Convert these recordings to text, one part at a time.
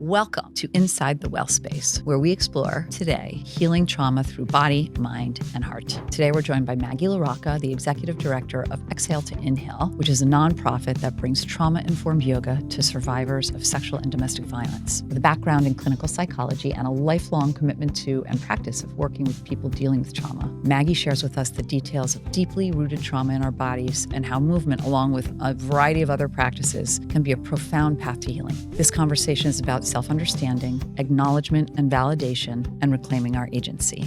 Welcome to Inside the Wellspace, where we explore today healing trauma through body, mind, and heart. Today, we're joined by Maggie LaRocca, the executive director of Exhale to Inhale, which is a nonprofit that brings trauma-informed yoga to survivors of sexual and domestic violence. With a background in clinical psychology and a lifelong commitment to and practice of working with people dealing with trauma, Maggie shares with us the details of deeply rooted trauma in our bodies and how movement, along with a variety of other practices, can be a profound path to healing. This conversation is about self-understanding, acknowledgement and validation, and reclaiming our agency.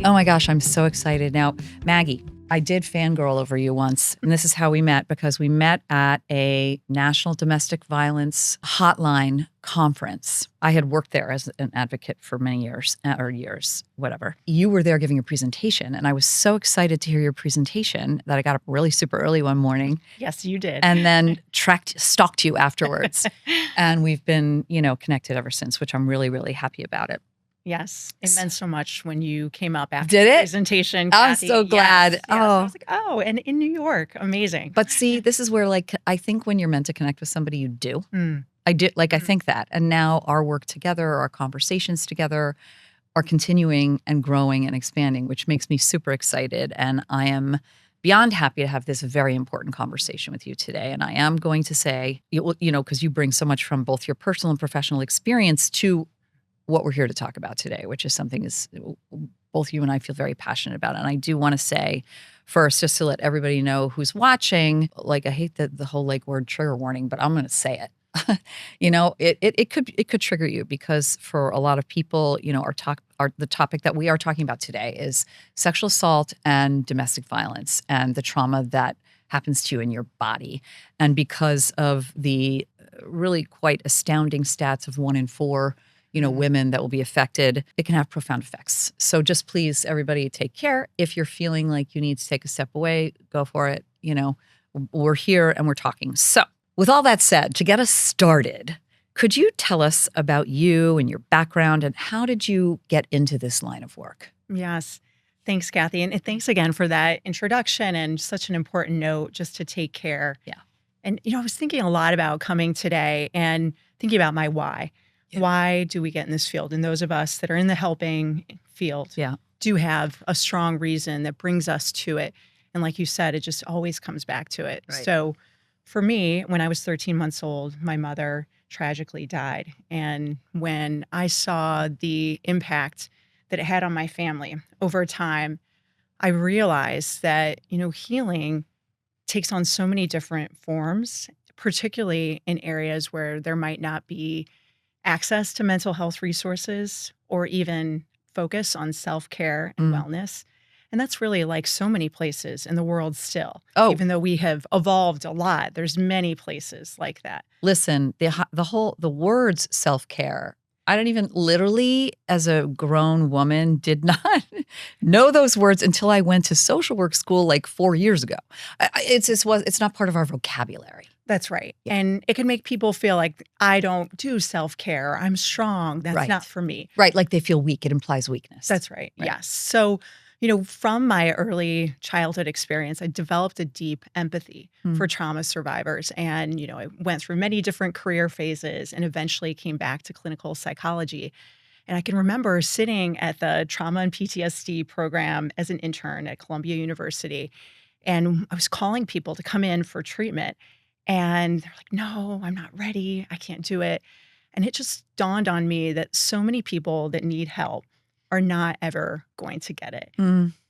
Oh my gosh, I'm so excited. Now, Maggie, I did fangirl over you once, and this is how we met, because we met at a National Domestic Violence Hotline conference. I had worked there as an advocate for many years, whatever. You were there giving a presentation, and I was so excited to hear your presentation that I got up really super early one morning. Yes, you did. And then stalked you afterwards. And we've been, connected ever since, which I'm really, really happy about it. Yes, it meant so much when you came up after Did the it? presentation, I'm Cathy. so glad. Yes. Oh. I was like, and in New York, amazing. But see, this is where, I think when you're meant to connect with somebody, you do. I did, I think that. And now our work together, our conversations together are continuing and growing and expanding, which makes me super excited. And I am beyond happy to have this very important conversation with you today. And I am going to say, because you bring so much from both your personal and professional experience to what we're here to talk about today, which is something both you and I feel very passionate about. And I do want to say first, just to let everybody know who's watching, I hate the whole word trigger warning, but I'm going to say it. It could trigger you, because for a lot of people, the topic that we are talking about today is sexual assault and domestic violence and the trauma that happens to you in your body. And because of the really quite astounding stats of 1 in 4 women that will be affected, it can have profound effects. So just please, everybody, take care. If you're feeling like you need to take a step away, go for it. We're here and we're talking. So with all that said, to get us started, could you tell us about you and your background and how did you get into this line of work? Yes. Thanks, Cathy. And thanks again for that introduction and such an important note just to take care. Yeah. And, I was thinking a lot about coming today and thinking about my why. Yeah. Why do we get in this field? And those of us that are in the helping field do have a strong reason that brings us to it. And like you said, it just always comes back to it. Right. So for me, when I was 13 months old, my mother tragically died. And when I saw the impact that it had on my family over time, I realized that, healing takes on so many different forms, particularly in areas where there might not be access to mental health resources or even focus on self-care and wellness. And that's really like so many places in the world still. Oh. Even though we have evolved a lot, there's many places like that. Listen, the words self-care, I don't even literally, as a grown woman, did not know those words until I went to social work school 4 years ago. It's not part of our vocabulary. That's right. Yeah. And it can make people feel like I don't do self-care. I'm strong. That's not for me. Right. Like they feel weak. It implies weakness. That's right. Yes. So, from my early childhood experience, I developed a deep empathy for trauma survivors. And, I went through many different career phases and eventually came back to clinical psychology. And I can remember sitting at the trauma and PTSD program as an intern at Columbia University. And I was calling people to come in for treatment. And they're like, no, I'm not ready. I can't do it. And it just dawned on me that so many people that need help are not ever going to get it.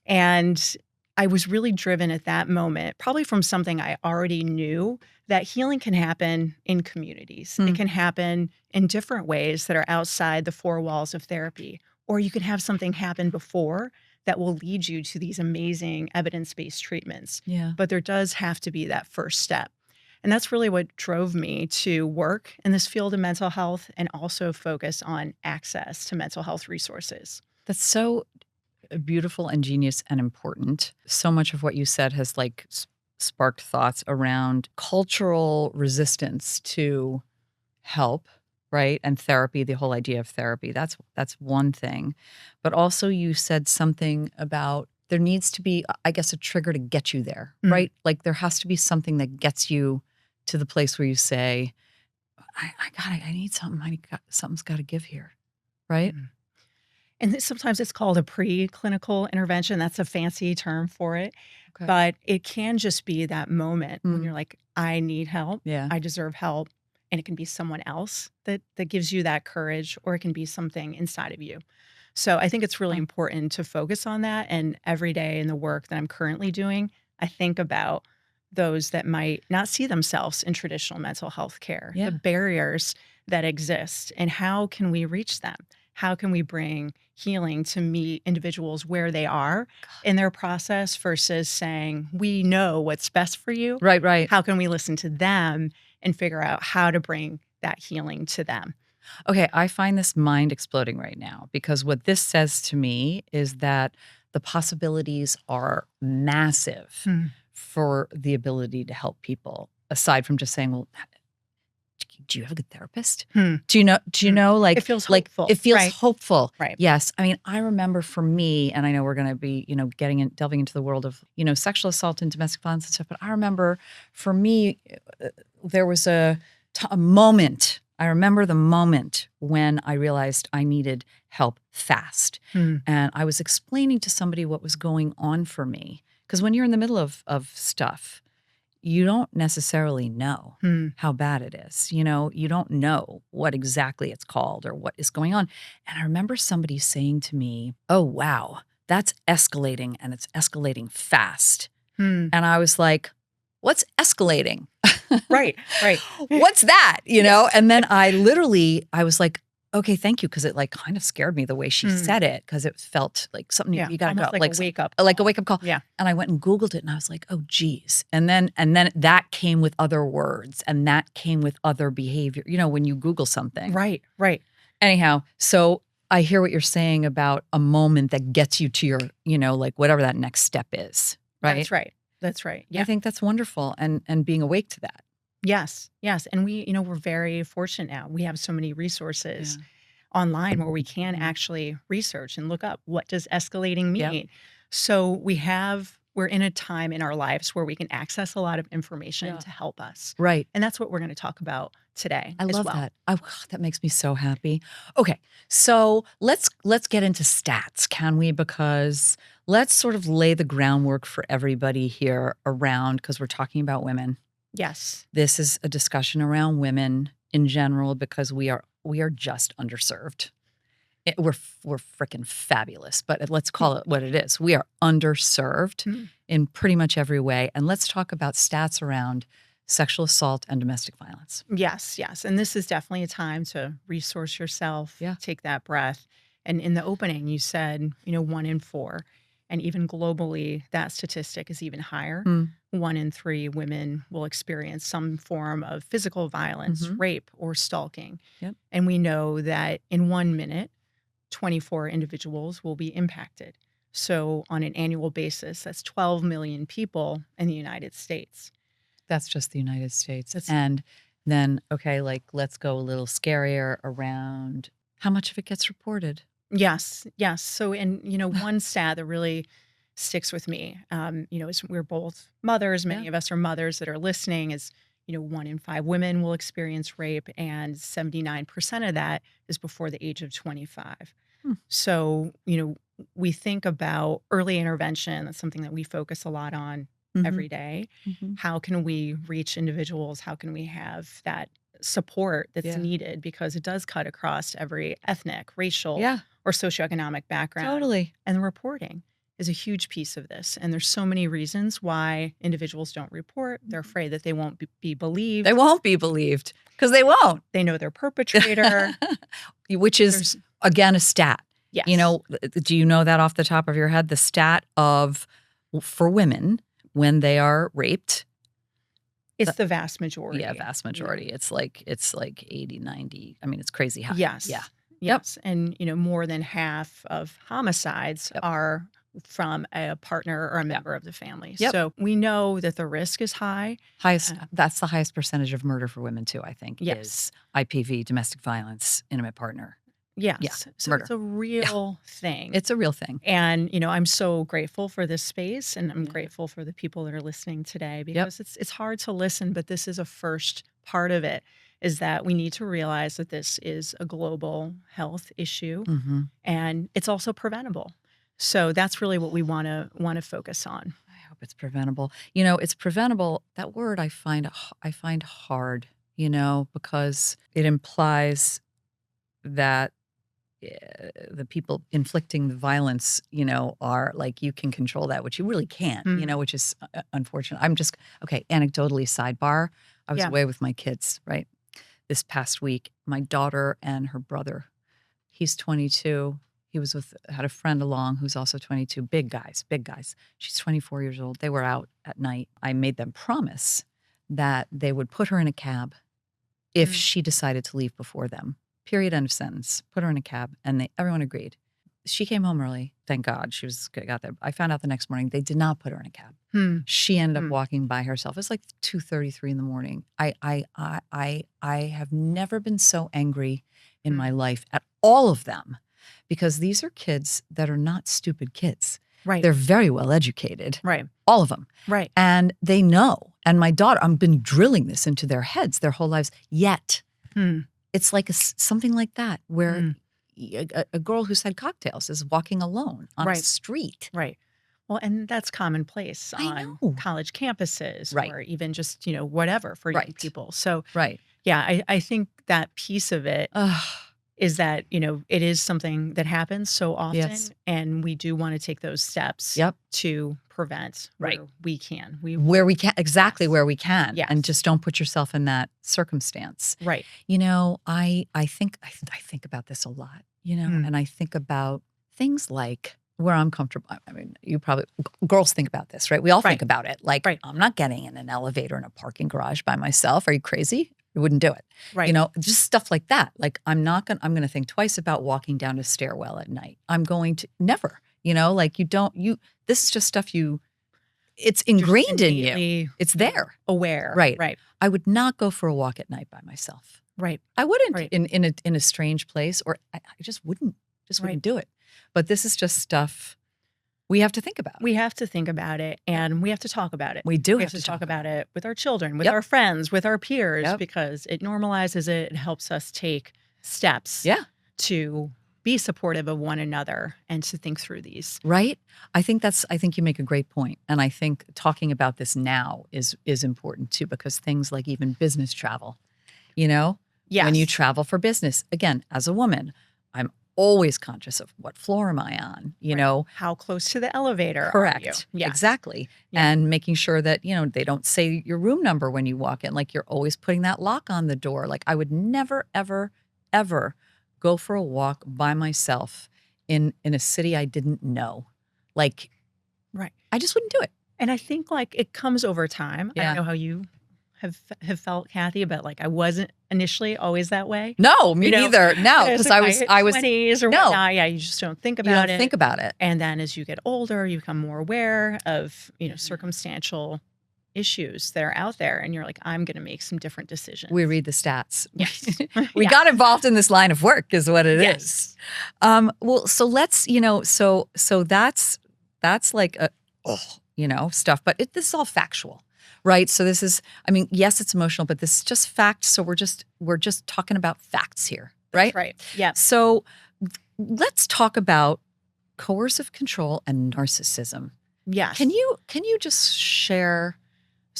And I was really driven at that moment, probably from something I already knew, that healing can happen in communities. It can happen in different ways that are outside the four walls of therapy. Or you can have something happen before that will lead you to these amazing evidence-based treatments. Yeah. But there does have to be that first step. And that's really what drove me to work in this field of mental health and also focus on access to mental health resources. That's so beautiful and genius and important. So much of what you said has sparked thoughts around cultural resistance to help, right? And therapy, the whole idea of therapy. That's one thing. But also you said something about there needs to be, I guess, a trigger to get you there, right? There has to be something that gets you to the place where you say, I need something. Something's got to give here. Right. Mm. And sometimes it's called a preclinical intervention. That's a fancy term for it. Okay. But it can just be that moment when you're like, I need help. Yeah. I deserve help. And it can be someone else that gives you that courage, or it can be something inside of you. So I think it's really important to focus on that. And every day in the work that I'm currently doing, I think about those that might not see themselves in traditional mental health care, Yeah. the barriers that exist, and how can we reach them? How can we bring healing to meet individuals where they are in their process versus saying, we know what's best for you. Right. How can we listen to them and figure out how to bring that healing to them? Okay, I find this mind exploding right now, because what this says to me is that the possibilities are massive for the ability to help people, aside from just saying, well, do you have a good therapist? Do you know, like, it feels hopeful. It feels right? hopeful. Right. Yes. I mean, I remember for me, and I know we're going to be, delving into the world of, sexual assault and domestic violence and stuff. But I remember for me, there was a moment. I remember the moment when I realized I needed help fast. And I was explaining to somebody what was going on for me. Because when you're in the middle of stuff, you don't necessarily know how bad it is. You don't know what exactly it's called or what is going on. And I remember somebody saying to me, oh, wow, that's escalating, and it's escalating fast. And I was like, what's escalating? Right. What's that? And then I was like, okay, thank you. Cause it like kind of scared me the way she said it. Cause it felt like something you gotta go. Like a wake up. Like a wake up call. Yeah. And I went and Googled it, and I was like, oh geez. And then that came with other words, and that came with other behavior, when you Google something. Right. Anyhow, so I hear what you're saying about a moment that gets you to your, like whatever that next step is. Right. That's right. Yeah. I think that's wonderful. And being awake to that. Yes. And we're very fortunate now. We have so many resources online where we can actually research and look up, what does escalating mean? Yep. So we're in a time in our lives where we can access a lot of information to help us. Right. And that's what we're going to talk about today. I love that. Oh, that makes me so happy. Okay. So let's get into stats, can we? Because let's sort of lay the groundwork for everybody here around, because we're talking about women. Yes. This is a discussion around women in general, because we are just underserved. We're freaking fabulous, but let's call it what it is. We are underserved in pretty much every way. And let's talk about stats around sexual assault and domestic violence. Yes. And this is definitely a time to resource yourself, take that breath. And in the opening, you said, 1 in 4. And even globally, that statistic is even higher. 1 in 3 women will experience some form of physical violence, rape, or stalking. Yep. And we know that in 1 minute, 24 individuals will be impacted. So on an annual basis, that's 12 million people in the United States. That's just the United States. And then, okay, like let's go a little scarier around how much of it gets reported. Yes. So, and one stat that really sticks with me, is we're both mothers. Many of us are mothers that are listening. Is 1 in 5 women will experience rape, and 79% of that is before the age of 25. So, we think about early intervention. That's something that we focus a lot on every day. How can we reach individuals? How can we have that support that's needed? Because it does cut across every ethnic, racial, or socioeconomic background. Totally. And the reporting is a huge piece of this. And there's so many reasons why individuals don't report. They're afraid that they won't be believed. They won't be believed because they won't. They know their perpetrator. Which is, again, a stat. Yes. Do you know that off the top of your head? The stat for women, when they are raped. It's the vast majority. Yeah, vast majority. Yeah. It's like 80, 90. I mean, it's crazy high. Yes. Yeah. Yes. And, more than half of homicides are from a partner or a member of the family. So we know that the risk is high. That's the highest percentage of murder for women too, I think, is IPV, domestic violence, intimate partner. Yes. Yeah, so murder. It's a real thing. It's a real thing. And, I'm so grateful for this space, and I'm grateful for the people that are listening today, because it's hard to listen, but this is a first part of it. is that we need to realize that this is a global health issue Mm-hmm. and it's also preventable. So that's really what we want to focus on. I hope it's preventable. You know, it's preventable. That word I find hard, you know, because it implies that the people inflicting the violence, you know, are like, you can control that, which you really can't, you know, which is unfortunate. Okay, anecdotally, sidebar. I was Yeah. away with my kids, right? This past week, my daughter and her brother, he's 22. He had a friend along who's also 22, big guys. She's 24 years old. They were out at night. I made them promise that they would put her in a cab if she decided to leave before them. Period, end of sentence. Put her in a cab, and everyone agreed. She came home early. Thank God she got there. I found out the next morning they did not put her in a cab. She ended up walking by herself. It was like 2:33 in the morning. I have never been so angry in my life at all of them, because these are kids that are not stupid kids. Right. They're very well educated. Right. All of them. Right. And they know. And my daughter, I've been drilling this into their heads their whole lives. Yet, it's like something like that, where a girl who's had cocktails is walking alone on a street. Right. Well, and that's commonplace on college campuses, or even just, you know, whatever for young people. So, yeah, I think that piece of it is that, you know, it is something that happens so often, and we do want to take those steps to prevent where we can. Where we can, exactly, where we can. Yes. And just don't put yourself in that circumstance. Right. You know, I think about this a lot, you know, and I think about things like where I'm comfortable. I mean, girls think about this, right? We all think about it. Like, I'm not getting in an elevator in a parking garage by myself. Are you crazy? I wouldn't do it. Right. You know, just stuff like that. Like, I'm going to think twice about walking down a stairwell at night. I'm going to never, you know, like this is just stuff it's ingrained in you. It's there. Aware. Right. Right. I would not go for a walk at night by myself. Right. I wouldn't in a strange place, or I just wouldn't do it. But this is just stuff we have to think about. We have to think about it, and we have to talk about it. We have to talk about it with our children, with our friends, with our peers, because it normalizes it. It helps us take steps to be supportive of one another and to think through these. Right. I think you make a great point. And I think talking about this now is important too, because things like even business travel, you know, when you travel for business, again, as a woman, I'm always conscious of what floor am I on, you know, how close to the elevator correct. are you? Yes. Exactly. And making sure that, you know, they don't say your room number when you walk in, like you're always putting that lock on the door. Like, I would never, ever, ever go for a walk by myself in a city I didn't know. Like, I just wouldn't do it. And I think, like, it comes over time. I don't know how you have felt, Cathy, but like, I wasn't initially always that way. No, me neither. No, because I was 20s or whatnot. Yeah, you just don't think about it. Think about it. And then as you get older, you become more aware of, you know, circumstantial issues that are out there, and you're like, I'm going to make some different decisions. We read the stats. Yes. We got involved in this line of work is what it is. Well, so let's, you know, so that's like you know, stuff, but this is all factual, right? So this is, I mean, yes, it's emotional, but this is just fact. So we're just talking about facts here, right? That's right. Yeah. So let's talk about coercive control and narcissism. Yes. Can you just share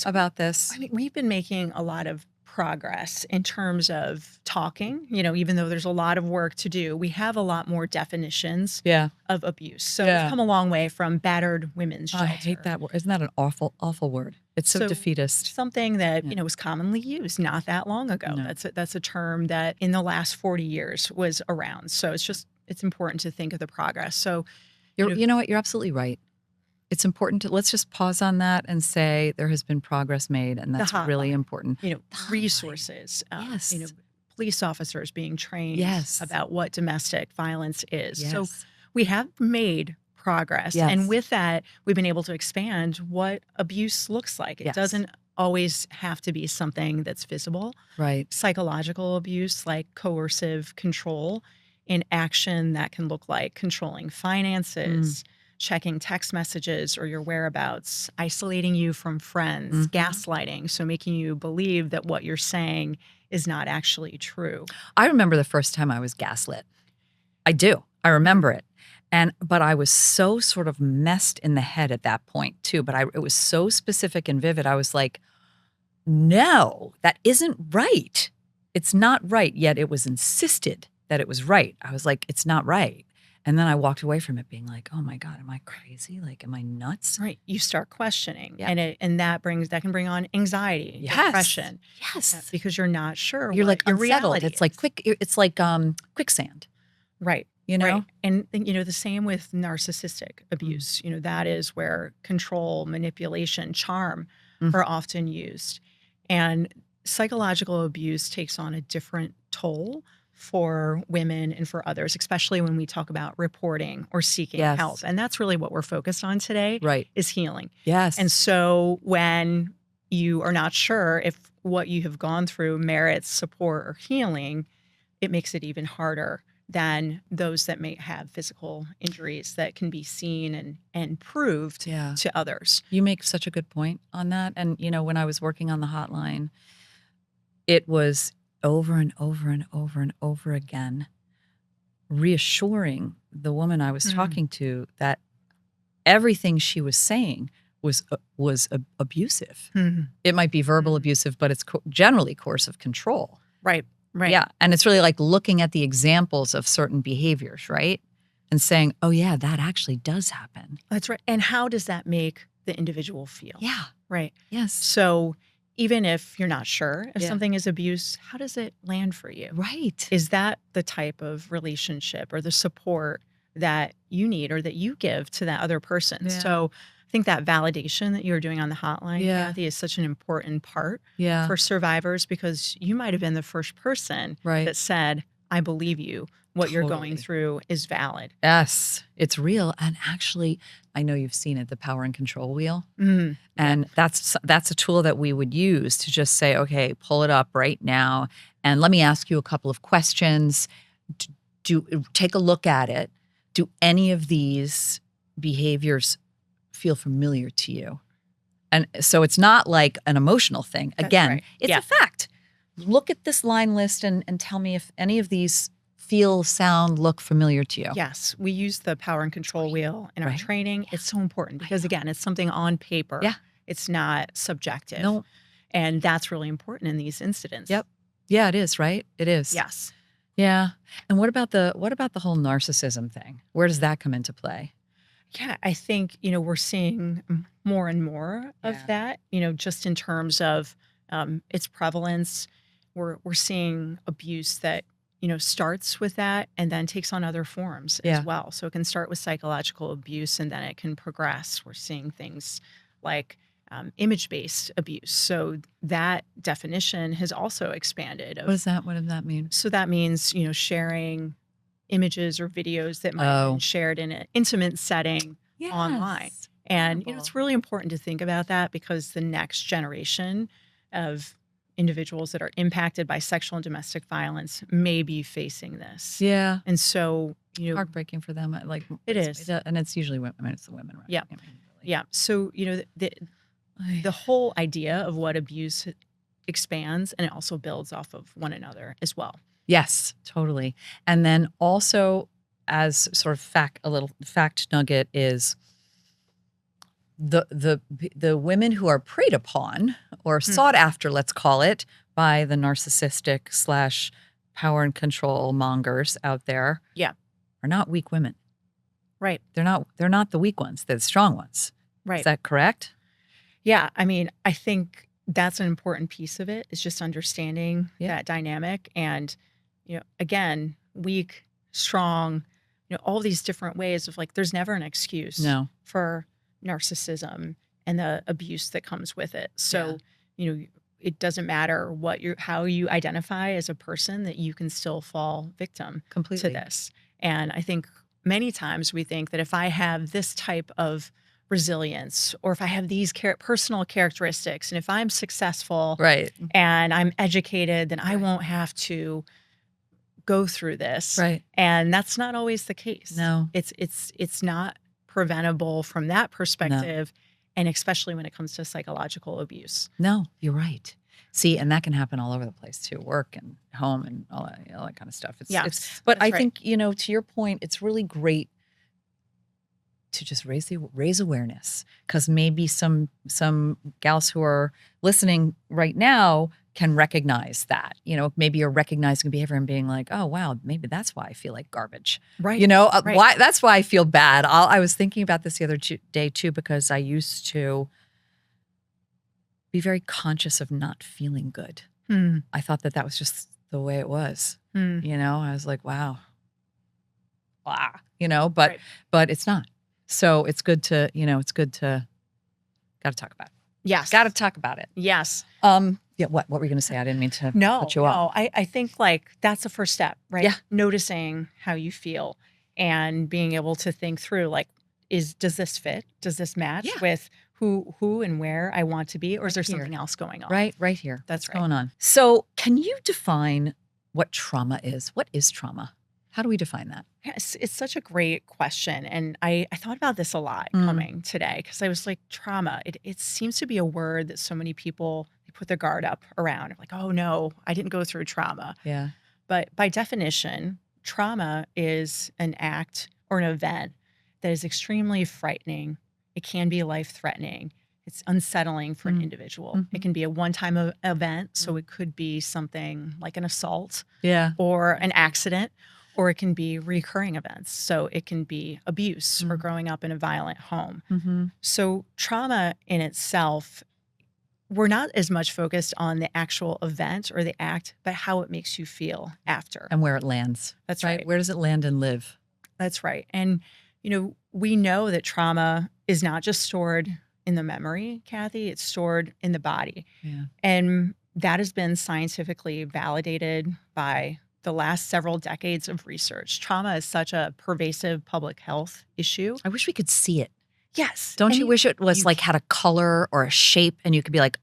about this? I mean, we've been making a lot of progress in terms of talking, you know, even though there's a lot of work to do, we have a lot more definitions of abuse. So we've come a long way from battered women's shelter. I hate that word. Isn't that an awful, awful word? It's so defeatist. Something that, you know, was commonly used not that long ago. No. That's a term that in the last 40 years was around. So it's important to think of the progress. So you know what? You're absolutely right. It's important let's just pause on that and say there has been progress made, and that's really important. You know, resources, you know, police officers being trained about what domestic violence is. So we have made progress. And with that, we've been able to expand what abuse looks like. It doesn't always have to be something that's visible. Right. Psychological abuse, like coercive control in action, that can look like controlling finances, checking text messages or your whereabouts, isolating you from friends, gaslighting, so making you believe that what you're saying is not actually true. I remember the first time I was gaslit. I do. I remember it. But I was so sort of messed in the head at that point too. But it was so specific and vivid. I was like, no, that isn't right. It's not right. Yet it was insisted that it was right. I was like, it's not right. And then I walked away from it being like, oh my God, am I crazy? Like, am I nuts? Right. You start questioning. Yeah. And that can bring on anxiety, Yes. depression. Yes. Because you're not sure You're what like your unsettled. reality It's like quicksand. Right. You know? Right. And the same with narcissistic abuse. That is where control, manipulation, charm are often used. And psychological abuse takes on a different toll for women and for others, especially when we talk about reporting or seeking help. And that's really what we're focused on today, Right. is healing. Yes. And so when you are not sure if what you have gone through merits support or healing, it makes it even harder than those that may have physical injuries that can be seen and proved to others. You make such a good point on that. And, when I was working on the hotline, it was over and over and over and over again, reassuring the woman I was talking to that everything she was saying was abusive. It might be verbal abusive, but it's generally coercive control. Right. Right. Yeah. And it's really like looking at the examples of certain behaviors, right? And saying, oh, yeah, that actually does happen. That's right. And how does that make the individual feel? Yeah. Right. Yes. So even if you're not sure if Yeah. something is abuse, how does it land for you? Right. Is that the type of relationship or the support that you need or that you give to that other person? Yeah. So I think that validation that you were doing on the hotline, Cathy, is such an important part for survivors, because you might have been the first person that said, I believe you. What you're going through is valid. Yes, it's real. And actually, I know you've seen it, the power and control wheel. And that's a tool that we would use to just say, okay, pull it up right now. And let me ask you a couple of questions. Take a look at it. Do any of these behaviors feel familiar to you? And so it's not like an emotional thing. Again, it's a fact. Look at this line list and tell me if any of these feel, sound, look familiar to you. Yes, we use the power and control wheel in our training. It's so important because, again, it's something on paper. Yeah. It's not subjective. No. And that's really important in these incidents. Yep. Yeah, it is, right? It is. Yes. Yeah. And what about the whole narcissism thing? Where does that come into play? Yeah, I think, we're seeing more and more of that, just in terms of its prevalence. We're seeing abuse that, starts with that and then takes on other forms as well. So it can start with psychological abuse and then it can progress. We're seeing things like image-based abuse. So that definition has also expanded. What does that mean? So that means, sharing images or videos that might have been shared in an intimate setting online. And it's really important to think about that, because the next generation of individuals that are impacted by sexual and domestic violence may be facing this. Yeah. And so, heartbreaking for them. Like it is. And it's usually women. I mean, it's the women, right? Yeah. Yeah. So, the whole idea of what abuse expands, and it also builds off of one another as well. Yes, totally. And then also, as sort of a little fact nugget, is the women who are preyed upon or sought after, let's call it, by the narcissistic / power and control mongers out there, are not weak women. Right. They're not the weak ones. They're the strong ones. Right. Is that correct? Yeah. I mean, I think that's an important piece of it, is just understanding that dynamic. And, again, weak, strong, all these different ways of, like, there's never an excuse for narcissism and the abuse that comes with it. So, it doesn't matter how you identify as a person, that you can still fall victim Completely to this. And I think many times we think that if I have this type of resilience, or if I have these personal characteristics, and if I'm successful and I'm educated, then I won't have to go through this. Right. And that's not always the case. No. It's not preventable from that perspective, and especially when it comes to psychological abuse. No, you're right. See, and that can happen all over the place too, work and home and all that kind of stuff. Yes, But that's I right. think, to your point, it's really great to just raise awareness, because maybe some gals who are listening right now can recognize that. Maybe you're recognizing behavior and being like, oh wow, maybe that's why I feel like garbage. Right. Right. Why that's why I feel bad. I was thinking about this the other day too, because I used to be very conscious of not feeling good. I thought that was just the way it was. I was like, wow, but Right. but it's not. So it's good to, got to talk about it. Yes. Got to talk about it. Yes. Yeah. What were you going to say? I didn't mean to cut you off. I think like that's the first step, right? Yeah. Noticing how you feel and being able to think through like, does this fit? Does this match with who and where I want to be? Or is there something else going on? Right here. That's What's going on? So can you define what trauma is? What is trauma? How do we define that? Yes, it's such a great question. And I thought about this a lot coming today, because I was like, trauma, it seems to be a word that so many people, they put their guard up around. Like, oh no, I didn't go through trauma. Yeah. But by definition, trauma is an act or an event that is extremely frightening. It can be life-threatening. It's unsettling for an individual. It can be a one-time event. So it could be something like an assault or an accident, or it can be recurring events. So it can be abuse or growing up in a violent home. So trauma in itself, we're not as much focused on the actual event or the act, but how it makes you feel after. And where it lands. That's right. Where does it land and live? That's right. And, we know that trauma is not just stored in the memory, Cathy, it's stored in the body. Yeah. And that has been scientifically validated by the last several decades of research. Trauma is such a pervasive public health issue. I wish we could see it. Yes. Don't you wish it was like had a color or a shape and you could be like,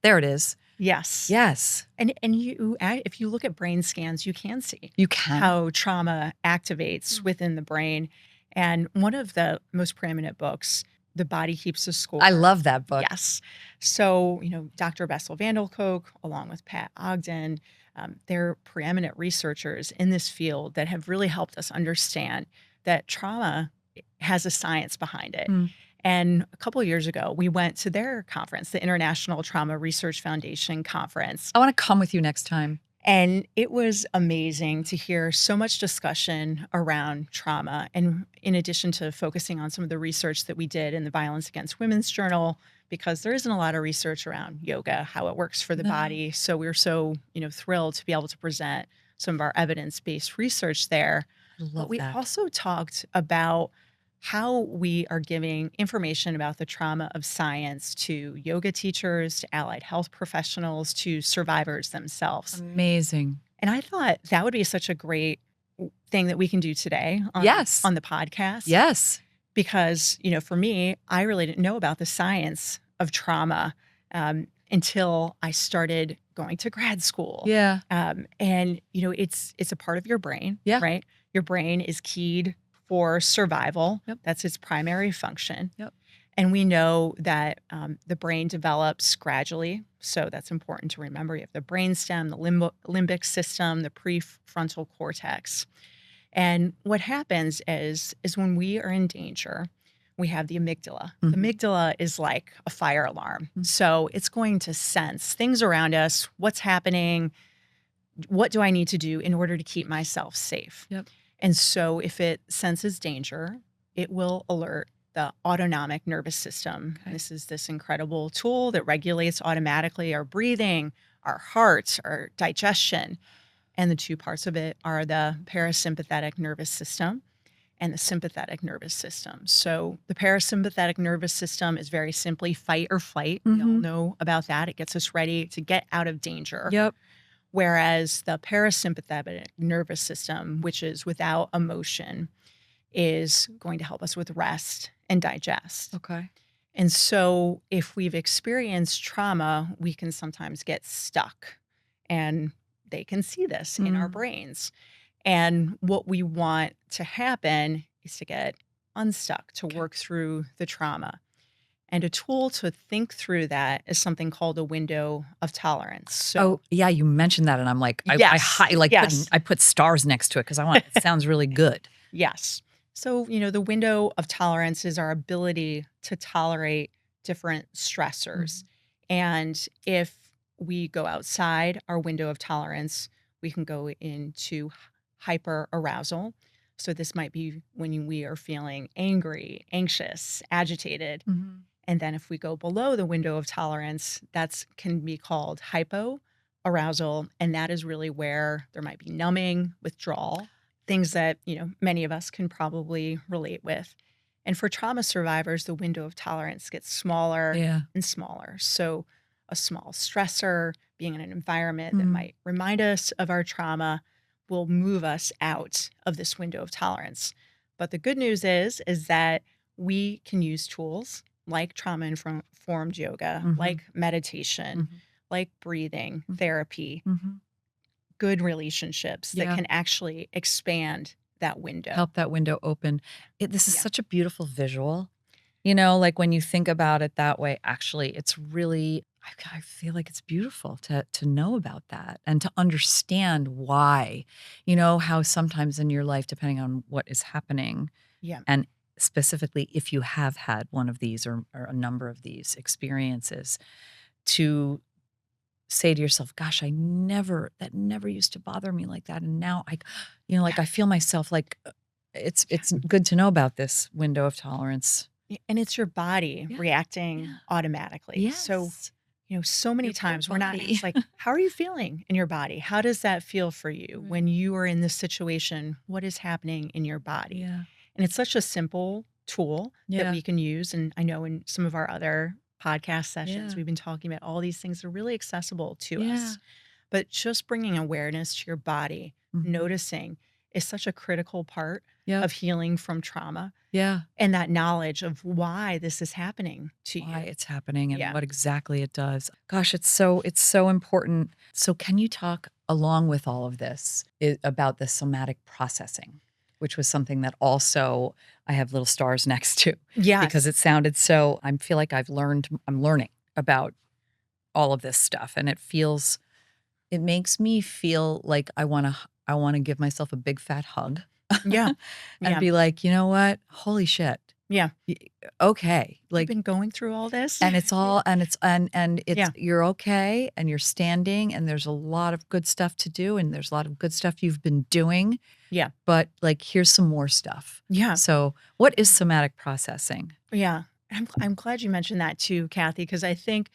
there it is. Yes. Yes. And if you look at brain scans, you can see how trauma activates within the brain. And one of the most preeminent books, The Body Keeps a Score. I love that book. Yes. So, Dr. Bessel van der Kolk, along with Pat Ogden, they're preeminent researchers in this field that have really helped us understand that trauma has a science behind it. And a couple of years ago, we went to their conference, the International Trauma Research Foundation conference. I want to come with you next time. And it was amazing to hear so much discussion around trauma. And in addition to focusing on some of the research that we did in the Violence Against Women's Journal, because there isn't a lot of research around yoga, how it works for the body. So we were so, thrilled to be able to present some of our evidence-based research there. But we also talked about how we are giving information about the trauma of science to yoga teachers, to allied health professionals, to survivors themselves. Amazing. And I thought that would be such a great thing that we can do today on the podcast. Yes. Because, for me, I really didn't know about the science of trauma until I started going to grad school. Yeah. And, it's a part of your brain, right? Your brain is keyed for survival. Yep. That's its primary function. Yep. And we know that the brain develops gradually. So that's important to remember. You have the brainstem, the limbic system, the prefrontal cortex. And what happens is when we are in danger, we have the amygdala. The amygdala is like a fire alarm. So it's going to sense things around us, what's happening, what do I need to do in order to keep myself safe? Yep. And so if it senses danger, it will alert the autonomic nervous system. Okay. This incredible tool that regulates automatically our breathing, our heart, our digestion. And the two parts of it are the parasympathetic nervous system and the sympathetic nervous system. So the parasympathetic nervous system is very simply fight or flight. We all know about that. It gets us ready to get out of danger. Yep. Whereas the parasympathetic nervous system, which is without emotion, is going to help us with rest and digest. Okay. And so if we've experienced trauma, we can sometimes get stuck, and they can see this in our brains. And what we want to happen is to get unstuck, to work through the trauma. And a tool to think through that is something called a window of tolerance. So, Oh, yeah, you mentioned that, and I'm like, yes, yes, I put stars next to it because it sounds really good. yes. So, the window of tolerance is our ability to tolerate different stressors. Mhm. And if we go outside our window of tolerance, we can go into hyper arousal. So, this might be when we are feeling angry, anxious, agitated. Mhm. And then if we go below the window of tolerance, that's can be called hypo arousal. And that is really where there might be numbing, withdrawal, things that, many of us can probably relate with. And for trauma survivors, the window of tolerance gets smaller Yeah. and smaller. So a small stressor, being in an environment that Mhm. might remind us of our trauma will move us out of this window of tolerance. But the good news is that we can use tools like trauma informed yoga, Mhm. like meditation, Mhm. like breathing, Mhm. therapy, Mhm. good relationships that Yeah. can actually expand that window. Help that window open. This is Yeah. such a beautiful visual. Like when you think about it that way, actually, it's really, I feel like it's beautiful to know about that and to understand why. How sometimes in your life, depending on what is happening, Yeah. and specifically if you have had one of these or a number of these experiences, to say to yourself, gosh, that never used to bother me like that. And now Yeah. I feel myself like Yeah. it's good to know about this window of tolerance. And it's your body Yeah. reacting Yeah. automatically. So, Yes. so many Your poor times we're not body. asked, like, how are you feeling in your body? How does that feel for you Right. when you are in this situation? What is happening in your body? Yeah. And it's such a simple tool that Yeah. we can use. And I know in some of our other podcast sessions, Yeah. we've been talking about all these things that are really accessible to Yeah. us. But just bringing awareness to your body, Mhm. noticing is such a critical part Yep. of healing from trauma Yeah. and that knowledge of why this is happening to Why you. it's happening and Yeah. what exactly it does. Gosh, it's so important. So can you talk along with all of this about the somatic processing, which was something that also I have little stars next to because Yes. it sounded so I feel like I'm learning about all of this stuff and it makes me feel like I want to give myself a big fat hug Yeah. and Yeah. be like, "You know what? Holy shit. Yeah. Y- Okay." You've Like been going through all this. and it's all and it's Yeah. you're okay and you're standing and there's a lot of good stuff to do and there's a lot of good stuff you've been doing, Yeah. but like here's some more stuff. Yeah. So, what is somatic processing? Yeah. I'm glad you mentioned that too, Kathy, because I think,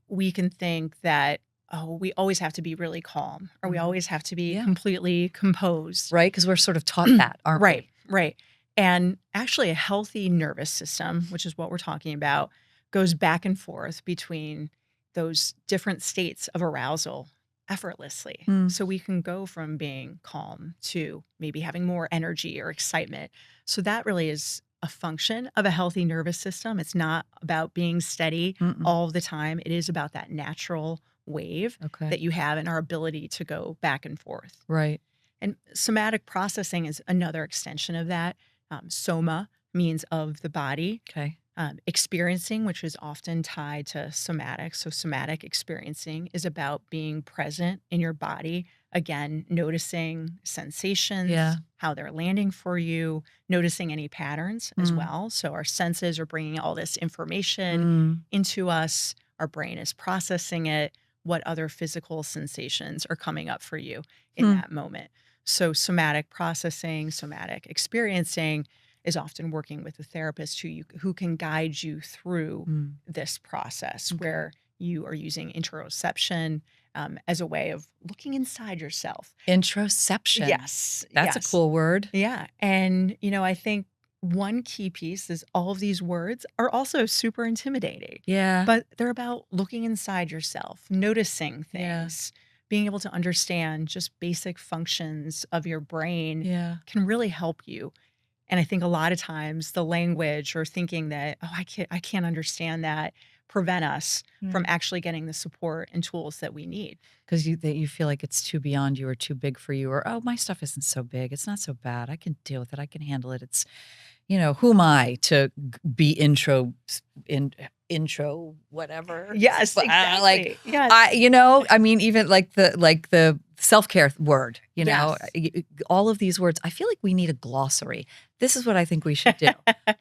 we can think that, oh, we always have to be really calm or we Mhm. always have to be Yeah. completely composed. Right? Because we're sort of taught that, aren't Right. we? Right. And actually, a healthy nervous system, which is what we're talking about, goes back and forth between those different states of arousal effortlessly. Mm. So we can go from being calm to maybe having more energy or excitement. So that really is a function of a healthy nervous system. It's not about being steady Mm-mm. all the time. It is about that natural wave Okay. that you have and our ability to go back and forth. Right. And somatic processing is another extension of that. Soma means of the body. Okay. Experiencing, which is often tied to somatic. So, somatic experiencing is about being present in your body. Again, noticing sensations, Yeah. how they're landing for you, noticing any patterns as Mm. well. So, our senses are bringing all this information Mm. into us. Our brain is processing it. What other physical sensations are coming up for you in Hmm. that moment? So, somatic processing, somatic experiencing is often working with a therapist who can guide you through Mm. this process Okay. where you are using interoception as a way of looking inside yourself. Introception. Yes, That's a yes. cool word. Yeah. And, I think one key piece is all of these words are also super intimidating, Yeah. but they're about looking inside yourself, noticing Yeah. things, being able to understand just basic functions of your brain Yeah. can really help you. And I think a lot of times the language or thinking that, oh, I can't understand that prevent us from Right. actually getting the support and tools that we need. Because you feel like it's too beyond you or too big for you, or oh, my stuff isn't so big. It's not so bad. I can deal with it. I can handle it. who am I to be intro whatever. Yes, Like exactly. Yes. I mean, even like the self-care word, Yes. all of these words, I feel like we need a glossary. This is what I think we should do.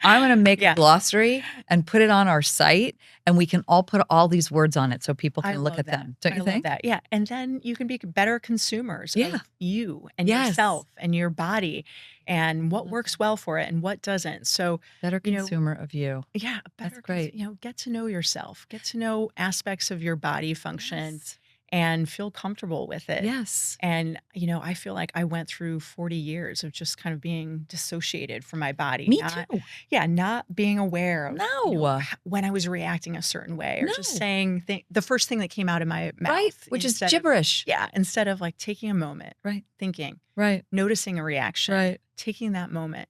I'm going to make a Yeah. glossary and put it on our site, and we can all put all these words on it so people I can look love at that. them. Don't I you love think? that. Yeah. And then you can be better consumers Yeah. of you and Yes. yourself and your body and what Love works that. well for it and what doesn't. So, Better you know, consumer of you. yeah, That's better, great. get to know yourself, get to know aspects of your body function Yes. and feel comfortable with it. Yes. And, I feel like I went through 40 years of just kind of being dissociated from my body, Me not, too. yeah, not being aware of, No. when I was reacting a certain way or just No. saying the first thing that came out of my Right. mouth, Which is instead of, gibberish. yeah, instead of like taking a moment, Right. thinking, Right. noticing a reaction, Right. taking that moment.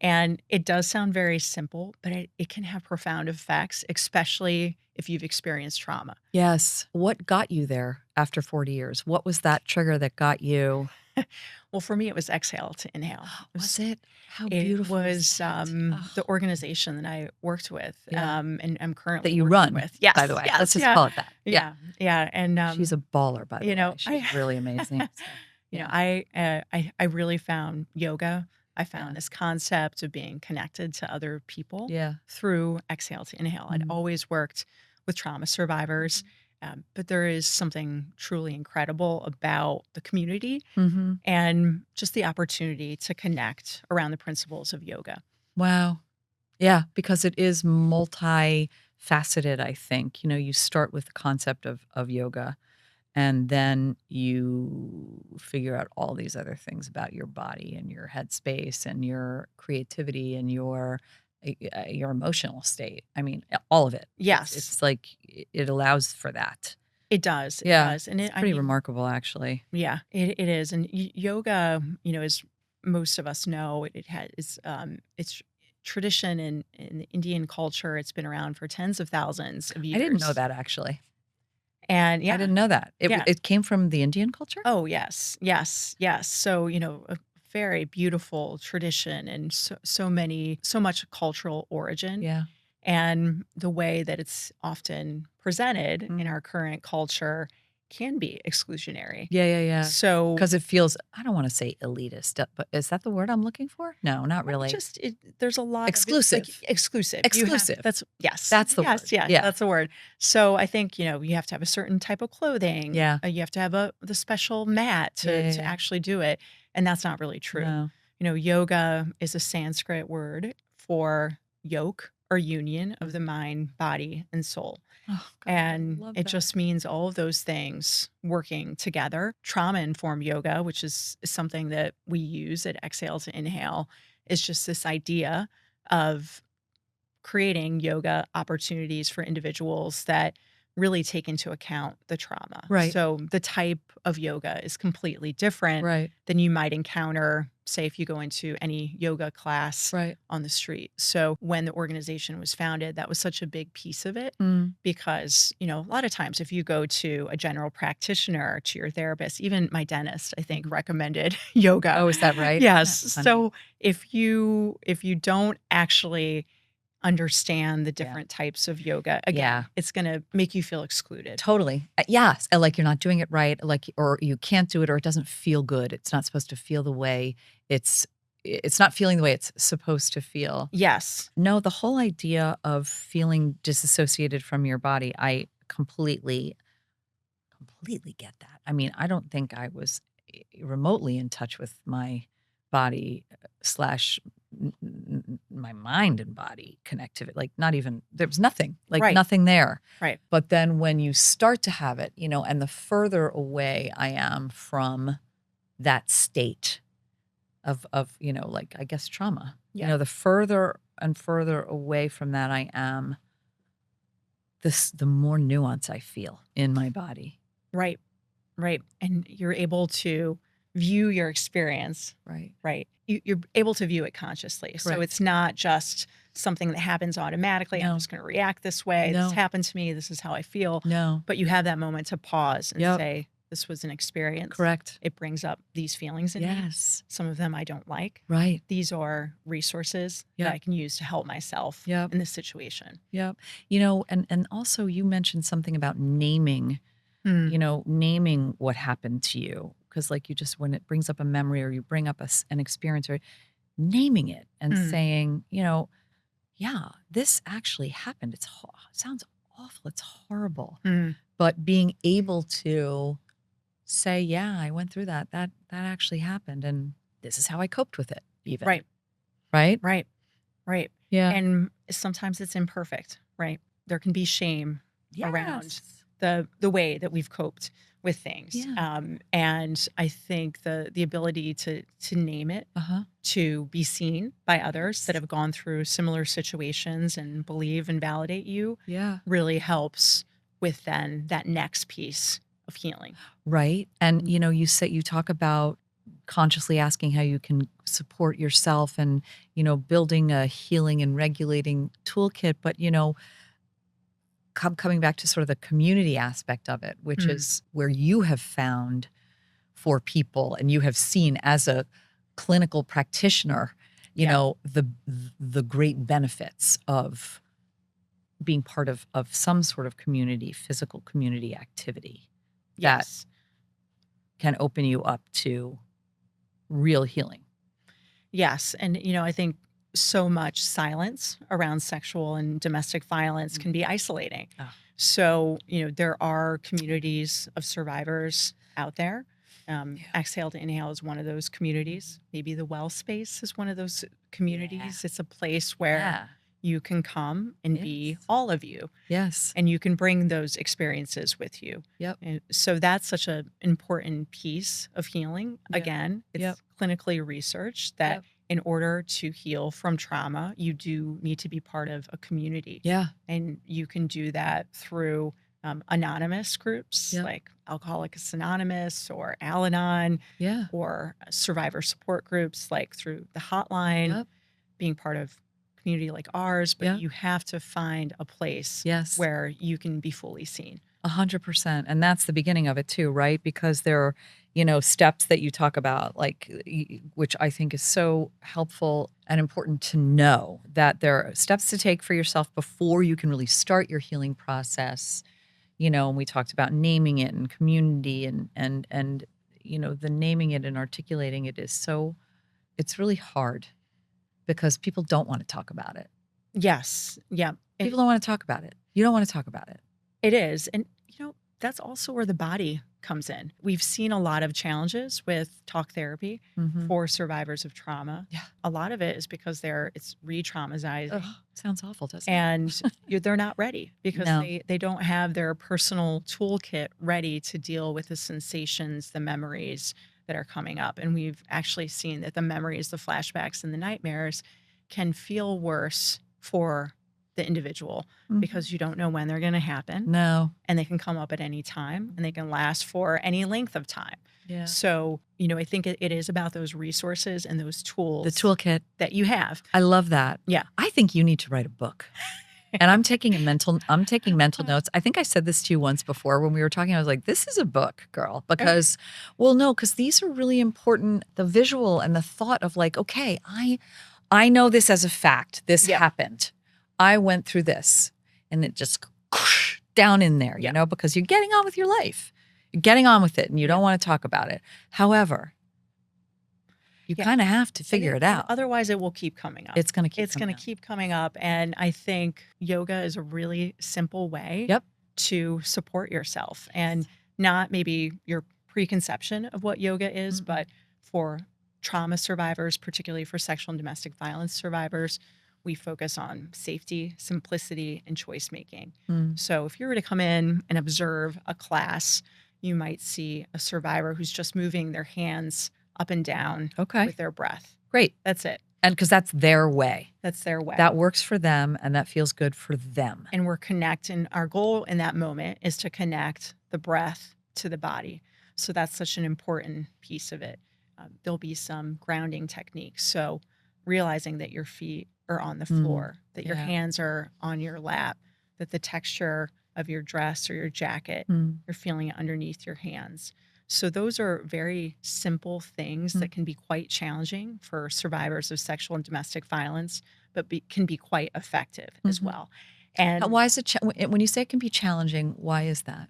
And it does sound very simple, but it can have profound effects, especially if you've experienced trauma. Yes. What got you there after 40 years? What was that trigger that got you? Well, for me, it was exhale to inhale. Was it? How It beautiful is was that? the organization that I worked with, Yeah. and I'm That currently you working run, with. Yes, by the way. yes, Let's just yeah, call it that. Yeah. yeah. And She's a baller, by the way. She's I, really amazing. So, yeah. I really found yoga. I Yeah. found this concept of being connected to other people Yeah. through exhale to inhale. I'd Mhm. always worked with trauma survivors, but there is something truly incredible about the community Mhm. and just the opportunity to connect around the principles of yoga. Wow. Yeah, because it is multifaceted, I think. You start with the concept of yoga, and then you figure out all these other things about your body and your headspace and your creativity and your emotional state. I mean, all of it. It's Yes, it's like it allows for that. it does. It Yeah, does. And it's I pretty mean, remarkable, actually. yeah, it is. And yoga, as most of us know, it has it's tradition in the Indian culture. It's been around for tens of thousands of I didn't know years. that, actually. And I yeah, didn't know that. yeah. It came from the Indian culture? Oh, yes. Yes. Yes. So, a very beautiful tradition and so much cultural origin. Yeah. And the way that it's often presented in Mm. our current culture can be exclusionary. Yeah, yeah, yeah. So, Because it feels, I don't wanna say elitist, but is that the word I'm looking for? No, not really. there's a lot of it's like Exclusive. exclusive. Exclusive. Yes. That's the Yes, word. yes, Yeah. that's the word. So I think, you have to have a certain type of clothing. Yeah. You have to have the special mat Yeah, yeah, to yeah. actually do it. And that's not really true. No. Yoga is a Sanskrit word for yoke or union of Mm. the mind, body, and soul. Oh, God, I And love it that. just means all of those things working together. Trauma informed yoga, which is something that we use at Exhale to Inhale, is just this idea of creating yoga opportunities for individuals that really take into account the trauma. Right. So the type of yoga is completely different Right. than you might encounter, say, if you go into any yoga class Right. on the street. So when the organization was founded, that was such a big piece of it Mm. because, a lot of times if you go to a general practitioner, to your therapist, even my dentist, I think recommended yoga. Oh, is that right? Yes. That's funny. So if you don't actually understand the Yeah. different types of yoga, again, Yeah. it's going to make you feel excluded. Totally. Yes, like you're not doing it right, like or you can't do it or it doesn't feel good. It's not supposed to feel the way it's not feeling the way it's supposed to feel. Yes. No, the whole idea of feeling disassociated from your body, I completely get that. I mean, I don't think I was remotely in touch with my body slash my mind and body connectivity. Like, not even, there was nothing, like Right. nothing there. Right. But then when you start to have it, and the further away I am from that state of like, I guess, trauma, Yeah. the further and further away from that I am, the more nuance I feel in my body. Right. Right. And you're able to view your experience. Right. Right. You're able to view it consciously. So Correct. it's not just something that happens automatically. I'm No. just going to react this way. No. This happened to me. This is how I feel. No. But you have that moment to pause and Yep. say, this was an experience. Correct. It brings up these feelings in me. Yes. Some of them I don't like. Right. These are resources Yep. that I can use to help myself Yep. in this situation. Yep. And also you mentioned something about naming, Mm, naming what happened to you. Because like you just, when it brings up a memory or you bring up an experience, or naming it and mm, saying, yeah, this actually happened. It sounds awful. It's horrible. mm. But being able to say, yeah, I went through that. That actually happened. And this is how I coped with it, even. Right, Right? right, right. Yeah. And sometimes it's imperfect, right? There can be shame around Yes. the way that we've coped with things. Yeah. And I think the ability to name it, Uh-huh. to be seen by others that Yes. have gone through similar situations and believe and validate you Yeah. really helps with then that next piece of healing. Right. And you talk about consciously asking how you can support yourself and, building a healing and regulating toolkit. But, coming back to sort of the community aspect of it, which Mm, is where you have found for people and you have seen as a clinical practitioner, yeah. the great benefits of being part of some sort of community, physical community activity that Yes. can open you up to real healing. Yes. And, I think so much silence around sexual and domestic violence Mm. can be isolating. Oh, So, there are communities of survivors out there. yeah. Exhale to Inhale is one of those communities. Maybe the Wellspace is one of those Yeah. communities. It's a place where Yeah. you can come and be Yes. all of you, Yes. and you can bring those experiences with you. Yep. And so that's such an important piece of healing. Yep. Again, it's Yep. clinically researched that Yep. in order to heal from trauma, you do need to be part of a community. Yeah. And you can do that through anonymous groups Yep. like Alcoholics Anonymous or Al Anon, Yeah. or survivor support groups like through the hotline, Yep. being part of a community like ours. But Yep. you have to find a place Yes. where you can be fully seen. 100%. And that's the beginning of it too, right? Because there are, steps that you talk about, like, which I think is so helpful and important to know that there are steps to take for yourself before you can really start your healing process. And we talked about naming it and community and the naming it and articulating it it's really hard because people don't want to talk about it. Yes. Yeah. People don't want to talk about it. You don't want to talk about it. It is. And, that's also where the body comes in. We've seen a lot of challenges with talk therapy Mhm. for survivors of trauma. Yeah. A lot of it is because it's re-traumatizing. Ugh, sounds awful, doesn't it? And they're not ready because No. they don't have their personal toolkit ready to deal with the sensations, the memories that are coming up. And we've actually seen that the memories, the flashbacks, and the nightmares can feel worse for the individual Mhm. because you don't know when they're going to happen, No. and they can come up at any time, and they can last for any length of time. Yeah. So, I think it is about those resources and those tools The toolkit. that you have. I love that. Yeah. I think you need to write a book. And I'm taking mental notes. I think I said this to you once before when we were talking. I was like, this is a book, girl, because because these are really important. The visual and the thought of like, okay, I know this as a fact. This Yep. happened. I went through this, and it just down in there, Yeah. because you're getting on with your life. You're getting on with it and you Yeah. don't want to talk about it. However, you Yeah. kind of have to figure it out. Otherwise, it will keep coming up. It's going to keep It's coming going to up. keep coming up. And I think yoga is a really simple way Yep. to support yourself, and not maybe your preconception of what yoga is, Mm-mm. but for trauma survivors, particularly for sexual and domestic violence survivors, we focus on safety, simplicity, and choice making. Mm. So if you were to come in and observe a class, you might see a survivor who's just moving their hands up and down Okay. with their breath. Great. That's it. And because that's their way. That's their way. That works for them and that feels good for them. And we're connecting. Our goal in that moment is to connect the breath to the body. So that's such an important piece of it. There'll be some grounding techniques. So realizing that your feet are on the floor, that your yeah. hands are on your lap, that the texture of your dress or your jacket. Mm. You're feeling it underneath your hands. So those are very simple things that can be quite challenging for survivors of sexual and domestic violence, but can be quite effective as well. And Why is it, when you say it can be challenging, why is that?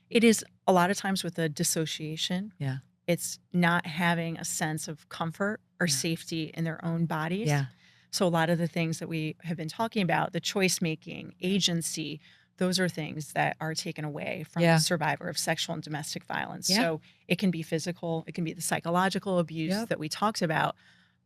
it is a lot of times with the dissociation. Yeah. It's not having a sense of comfort or Yeah. safety in their own bodies. Yeah. So a lot of the things that we have been talking about, the choice making, agency, those are things that are taken away from Yeah. the survivor of sexual and domestic violence. Yeah. So it can be physical, it can be the psychological abuse Yep. that we talked about,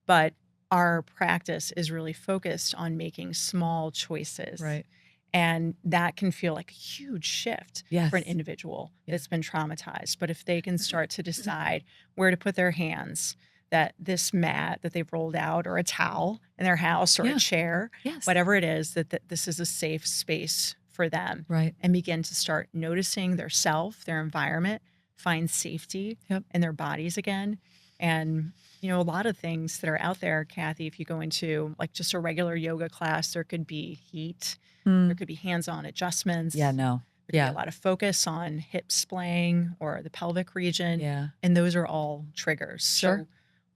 but our practice is really focused on making small choices. Right. And that can feel like a huge shift for an Yes. individual Yeah. that's been traumatized. But if they can start to decide where to put their hands, that this mat that they've rolled out, or a towel in their house, or Yeah. a chair, Yes. whatever it is, that this is a safe space for them, Right. and begin to start noticing their self, their environment, find safety Yep. in their bodies again. And, a lot of things that are out there, Cathy, if you go into like just a regular yoga class, there could be heat, there could be hands-on adjustments. Yeah, no. There could be a lot of focus on hip splaying or the pelvic region. Yeah. And those are all triggers. Sure. So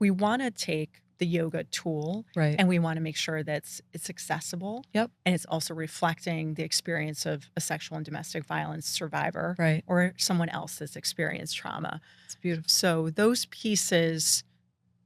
we want to take the yoga tool, Right. and we want to make sure that it's accessible. Yep. And it's also reflecting the experience of a sexual and domestic violence survivor, Right. or someone else that's experienced trauma. It's beautiful. So those pieces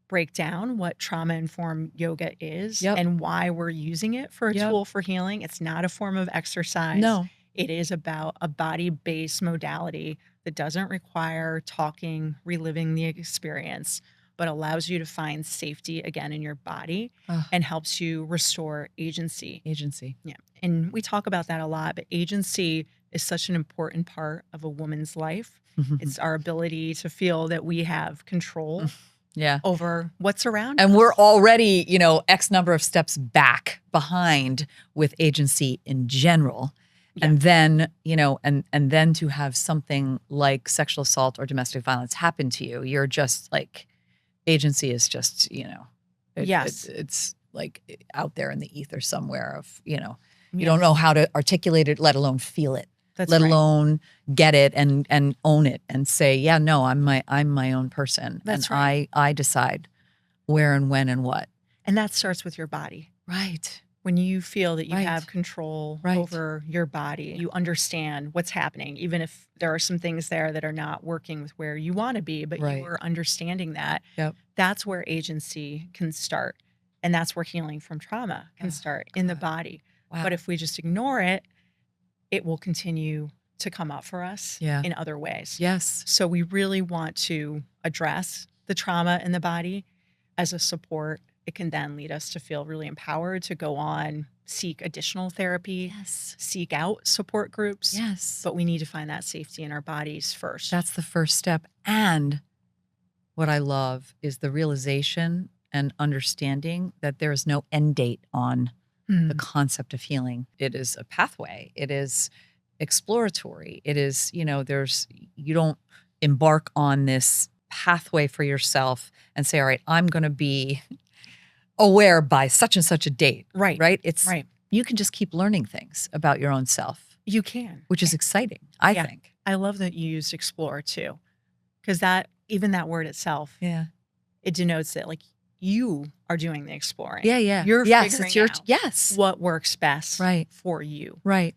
break down what trauma-informed yoga is, Yep. and why we're using it for a Yep. tool for healing. It's not a form of exercise. No. It is about a body-based modality that doesn't require talking, reliving the experience, but allows you to find safety again in your body, and helps you restore agency. Agency. Yeah. And we talk about that a lot, but agency is such an important part of a woman's life. It's our ability to feel that we have control Yeah. over what's around And us. we're already, X number of steps behind with agency in general. Yeah. And then, and then to have something like sexual assault or domestic violence happen to you, you're just like, agency is just, Yes. it's like out there in the ether somewhere of, you Yeah. don't know how to articulate it, let alone feel it. That's let right. alone get it and own it and say, yeah, no, I'm my own person. That's and right. I decide where and when and what. And that starts with your body. Right. When you feel that you Right. have control Right. over your body, you understand what's happening, even if there are some things there that are not working with where you want to be, but Right. you are understanding that. Yep. That's where agency can start. And that's where healing from trauma can Oh, start in the God. body. Wow. But if we just ignore it, it will continue to come up for us Yeah. in other ways. Yes. So we really want to address the trauma in the body as a support. It can then lead us to feel really empowered to go on, seek additional therapy, Yes. seek out support groups. Yes. But we need to find that safety in our bodies first. That's the first step. And what I love is the realization and understanding that there is no end date on the concept of healing. It is a pathway. It is exploratory. It is, you don't embark on this pathway for yourself and say, all right, I'm going to be aware by such and such a date. Right. Right. It's Right. You can just keep learning things about your own self, You can. which is exciting, I Yeah. think. I love that you used explore too, because even that word itself, Yeah. it denotes that like you are doing the exploring. Yeah. Yeah. You're yes. figuring It's your, out yes. what works best Right. for you. Right.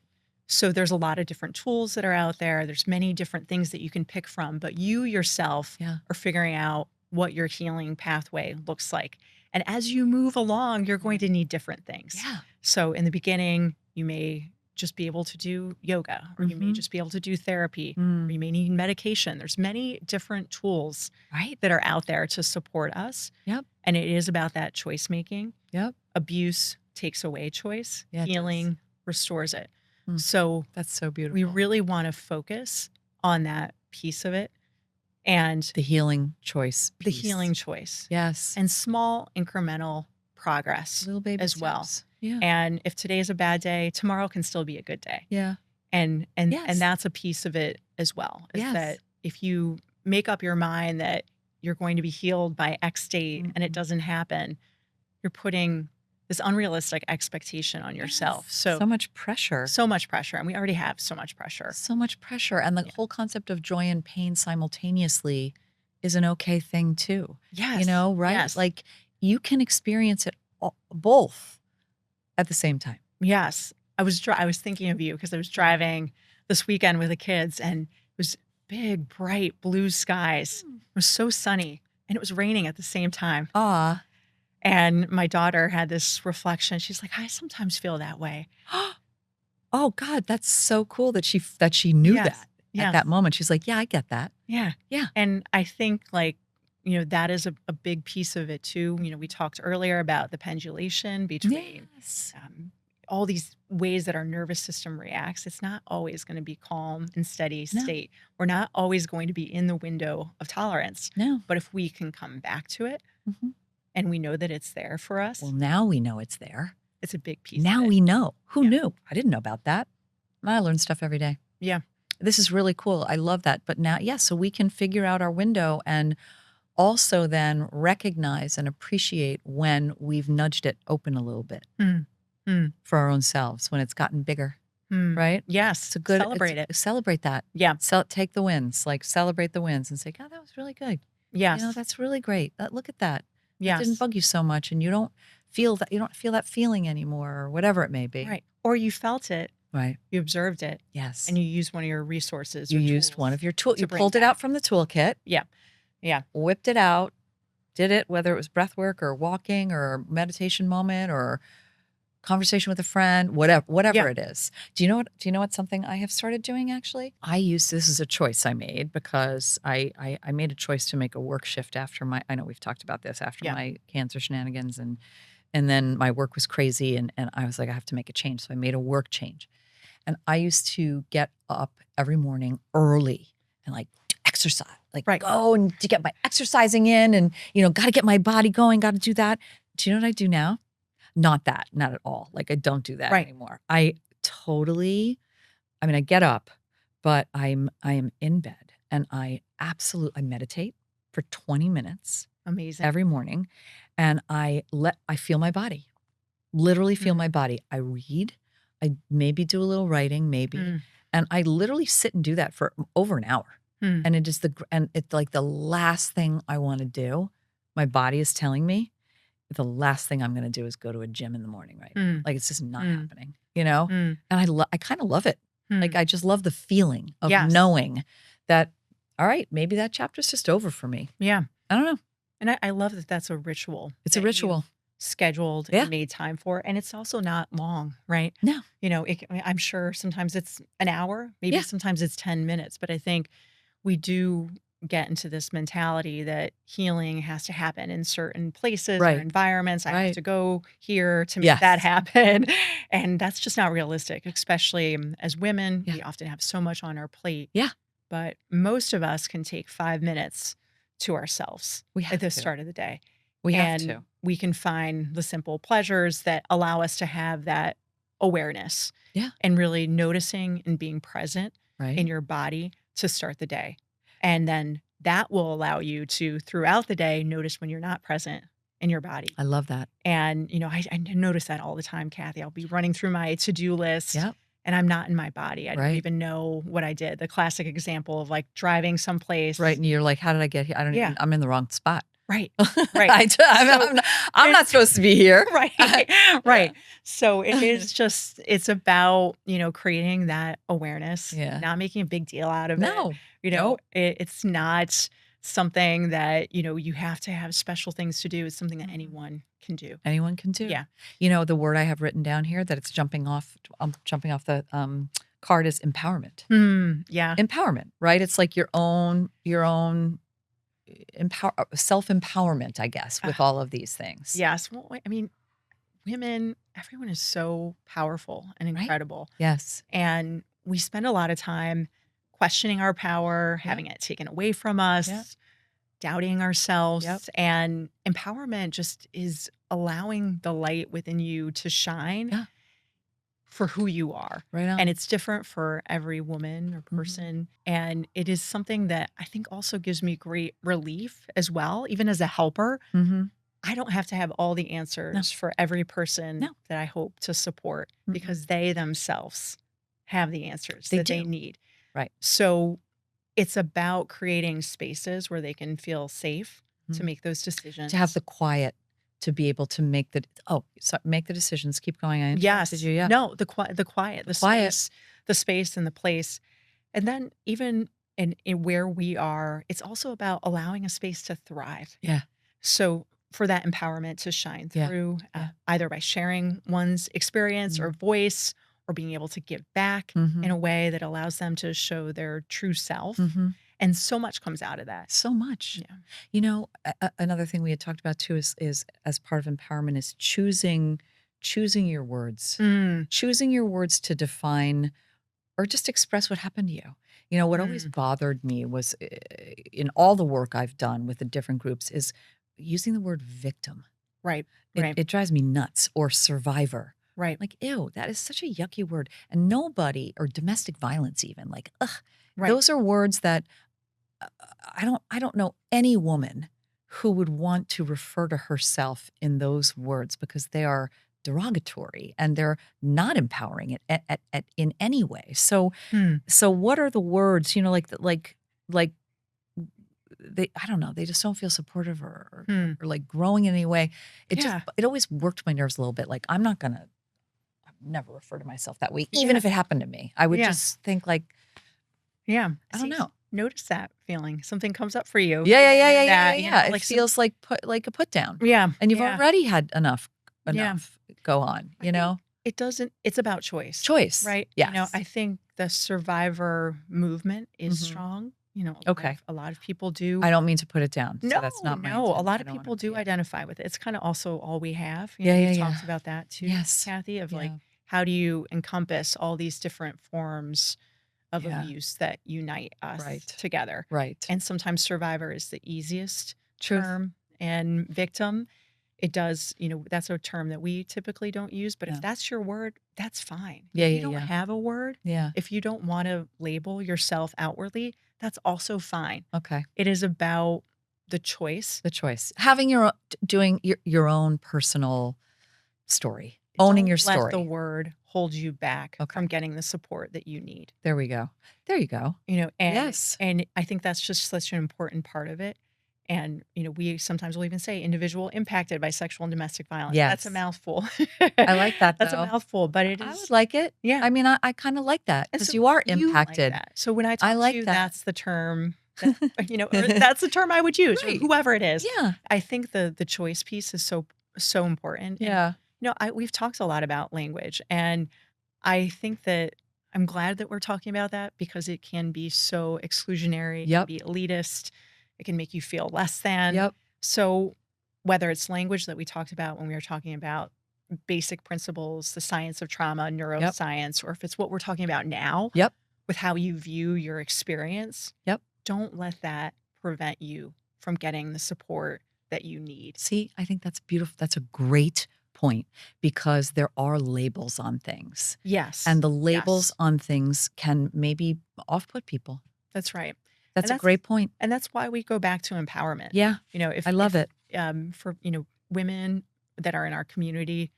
So there's a lot of different tools that are out there. There's many different things that you can pick from, but you yourself Yeah. are figuring out what your healing pathway looks like. And as you move along, you're going to need different things. Yeah. So in the beginning, you may just be able to do yoga, or you may just be able to do therapy, or you may need medication. There's many different tools Right. that are out there to support us. Yep. And it is about that choice making. Yep. Abuse takes away choice. Yeah, it does. Healing restores it. Mm. So That's so beautiful. we really want to focus on that piece of it, and the healing choice. the piece. healing choice, Yes. and small incremental progress little baby as well. steps. Yeah. And if today is a bad day, tomorrow can still be a good day. Yeah. And Yes. that's a piece of it as well. Is Yes. that if you make up your mind that you're going to be healed by X date and it doesn't happen, you're putting this unrealistic expectation on yourself. Yes. So So much pressure. so much pressure, and we already have so much pressure. So much pressure. And the whole concept of joy and pain simultaneously is an okay thing too. Yes. Right? Yes. Like you can experience it both at the same time. Yes. I was thinking of you because I was driving this weekend with the kids, and it was big, bright blue skies. It was so sunny, and it was raining at the same time. Ah. And my daughter had this reflection. She's like, I sometimes feel that way. Oh God, that's so cool that she knew Yes. that Yes. at that moment. She's like, yeah, I get that. Yeah. Yeah. And I think that is a big piece of it too. We talked earlier about the pendulation between Yes. all these ways that our nervous system reacts. It's not always going to be calm and steady No. state. We're not always going to be in the window of tolerance. No. But if we can come back to it Mm-hmm. and we know that it's there for us, Well, now we know it's there. it's a big piece Now of it. we know. Who Yeah. knew? I didn't know about that. I learn stuff every day. Yeah. This is really cool. I love that. But now, so we can figure out our window and also then recognize and appreciate when we've nudged it open a little bit for our own selves, when it's gotten bigger, right? Yes. It's a good Celebrate it. Celebrate that. Yeah. Take the wins, like celebrate the wins and say, God, that was really good. Yes. That's really great. Look at that. Yes. It didn't bug you so much, and you don't feel that feeling anymore, or whatever it may be. Right. Or you felt it, Right. you observed it, Yes. and you used one of your resources. You or used tools one of your tools. to You bring pulled it back. out from the toolkit. Yeah. Yeah. Whipped it out, did it, whether it was breath work or walking or meditation moment or conversation with a friend, whatever Yeah. it is. Do you know what something I have started doing actually? This is a choice I made because I made a choice to make a work shift after I know we've talked about this, after Yeah. my cancer shenanigans, and then my work was crazy, and I was like, I have to make a change. So I made a work change. And I used to get up every morning early and like exercise, like Right. go and to get my exercising in, and got to get my body going, got to do that. Do you know what I do now? Not at all. Like I don't do that Right. anymore. I get up, but I am in bed and I meditate for 20 minutes Amazing. every morning, and I feel my body. Literally feel my body. I read. I maybe do a little writing, maybe. And I literally sit and do that for over an hour. And it's like the last thing I want to do. My body is telling me the last thing I'm going to do is go to a gym in the morning, right now. Like it's just not happening, And I kind of love it. Like I just love the feeling of Yes. knowing that, all right, maybe that chapter's just over for me. Yeah. I don't know. And I love that that's a ritual. It's a that ritual. you've scheduled Yeah. and made time for. And it's also not long, right? No. I'm sure sometimes it's an hour, maybe Yeah. sometimes it's 10 minutes, but I think we do get into this mentality that healing has to happen in certain places or Right. environments. I have Right. to go here to make Yes. that happen. And that's just not realistic, especially as women. Yeah. We often have so much on our plate. Yeah. But most of us can take 5 minutes to ourselves We have at the to. start of the day. We have And to. we can find the simple pleasures that allow us to have that awareness. Yeah. And really noticing and being present Right. in your body to start the day. And then that will allow you to, throughout the day, notice when you're not present in your body. I love that. And, I notice that all the time, Cathy. I'll be running through my to-do list. Yep. And I'm not in my body. I don't Right. even know what I did. The classic example of like driving someplace. Right. And you're like, how did I get here? I don't Yeah. even, I'm in the wrong spot. Right. Right. I'm not supposed to be here. Right. Right. So it is just, it's about, creating that awareness, Yeah. not making a big deal out of it. No. Nope. It's not something that, you have to have special things to do. It's something that anyone can do. Anyone can do. Yeah. The word I have written down here that it's jumping off the card is empowerment. Yeah. Empowerment, right? It's like your own self-empowerment, I guess, with all of these things. Yes. Well, women, everyone is so powerful and Right. incredible. Yes. And we spend a lot of time questioning our power, having it taken away from us, Yep. doubting ourselves. Yep. And empowerment just is allowing the light within you to shine Yeah. for who you are. Right on. And it's different for every woman or person. And it is something that I think also gives me great relief as well, even as a helper. Mm-hmm. I don't have to have all the No. answers for every person No. that I hope to support Mm-mm. because they themselves have the answers They that they do. need. Right. So it's about creating spaces where they can feel safe to Mhm. make those decisions. To have the quiet to be able to make make the decisions. Keep going. I interrupted Yes. you. Yeah. No, the quiet, The quiet. the space and the place. And then even in where we are, it's also about allowing a space to thrive. Yeah. So for that empowerment to shine Yeah. through, Yeah. either by sharing one's experience or voice, or being able to give back Mhm. in a way that allows them to show their true self. Mhm. And so much comes out of that. So much. Yeah. You know, another thing we had talked about too is as part of empowerment is choosing your words. Mm, Choosing your words to define or just express what happened to you. You know, what always mm, bothered me was in all the work I've done with the different groups is using the word victim. right. It Right. it drives me nuts, or survivor. Right. Like, ew, that is such a yucky word. And nobody, or domestic violence even, like, ugh, Right. those are words that uh, I don't know any woman who would want to refer to herself in those words because they are derogatory and they're not empowering it in any way. So Hmm. what are the words, like they, I don't know, they just don't feel supportive Hmm. or like growing in any way. Yeah. It always worked my nerves a little bit. Like, I'd never refer to myself that way, even Yeah. if it happened to me. I would Yeah. just think like, Yeah. I don't See, know. notice that feeling. Something comes up for you. Yeah. That, It like feels like a put down, yeah. and you've Yeah. already had Yeah. enough go on. I think it doesn't, it's about choice, Choice. right? Yes. I think the survivor movement is Mhm. strong. Okay. A lot of people do. I don't mean to put it down. So No, that's not my no, a intent. lot I of don't want people to. do Yeah. identify with it. It's kind of also all we have. Yeah. We've talked about that too, Yes. Kathy, of like, Yeah. how do you encompass all these different forms of Yeah. abuse that unite us Right. together? Right. And sometimes survivor is the easiest Truth. term, and victim, it does, that's a term that we typically don't use. But if Yeah. that's your word, that's fine. Yeah. If you Yeah. don't Yeah. have a word, Yeah. if you don't want to label yourself outwardly, that's also fine. Okay. It is about the choice. The choice. Having doing your own personal story. Owning your Don't let the story. word hold you back Okay. from getting the support that you need. There we go. There you go. And Yes. and I think that's just such an important part of it. And we sometimes will even say individual impacted by sexual and domestic violence. That's a Yes. mouthful. I like that That's a though. mouthful, but it I would is, like it. yeah. I mean, I kind of like that And because so you are you like impacted. that. So when I I talk to like you, that. that's the term that, or that's the term I would use, or Right. whoever it is. Yeah. I think the choice piece is so important. And Yeah. we've talked a lot about language, and I think that I'm glad that we're talking about that because it can be so exclusionary, it can Yep. be elitist, it can make you feel less than. Yep. So whether it's language that we talked about when we were talking about basic principles, the science of trauma, Yep. neuroscience, or if it's what we're talking about now Yep. with how you view your experience, Yep. don't let that prevent you from getting the support that you need. See, I think that's beautiful. That's a great point because there are labels on things. Yes. And the labels Yes. on things can maybe off-put people. That's right. That's And a great point. And that's why we go back to empowerment. Yeah. If I love it. for women that are in our community,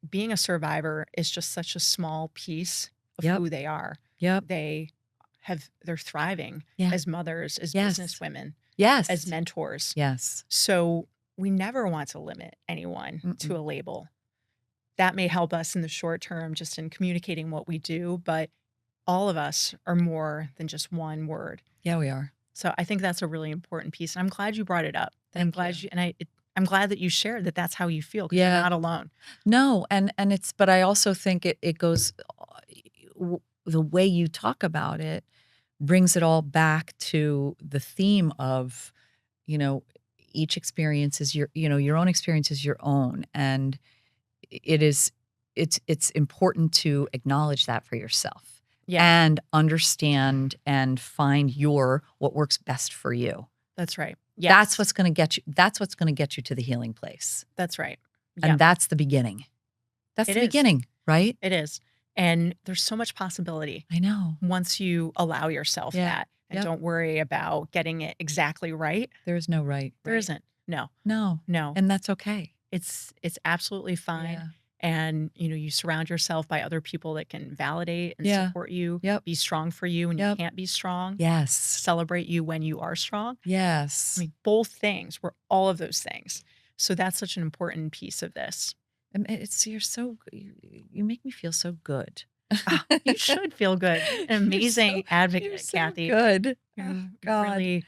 being a survivor is just such a small piece of Yep. who they are. Yep. They're thriving Yeah. as mothers, as Yes. business women, Yes. as mentors. Yes. So we never want to limit anyone to Mm-mm. a label. That may help us in the short term, just in communicating what we do, but all of us are more than just one word. Yeah, we are. So I think that's a really important piece, and I'm glad you brought it up. And I'm Thank glad you. I'm glad that you shared that that's how you feel because Yeah. you're not alone. No, and but I also think it goes the way you talk about it brings it all back to the theme of, you know, each experience is your own experience is your own, and it is it's important to acknowledge that for yourself Yeah, and understand and find what works best for you. that's right. That's Yes, what's going to get you. That's what's going to get you to the healing place, that's right. Yeah, and that's the beginning. That's it the is. beginning, right? It is. And there's so much possibility I know. once you allow yourself Yeah. that and Yep. don't worry about getting it exactly right. There is no right. There Right. isn't. No, No. no. And that's okay. It's absolutely fine. Yeah. And, you surround yourself by other people that can validate and Yeah. support you, Yep. be strong for you when you Yep. can't be strong, Yes. celebrate you when you are strong. I Yes. mean, both things. We're all of those things. So that's such an important piece of this. And it's you're so you make me feel so good. Ah, you should feel good. You're an You're so amazing you're advocate, so Kathy. good. Oh, You God. you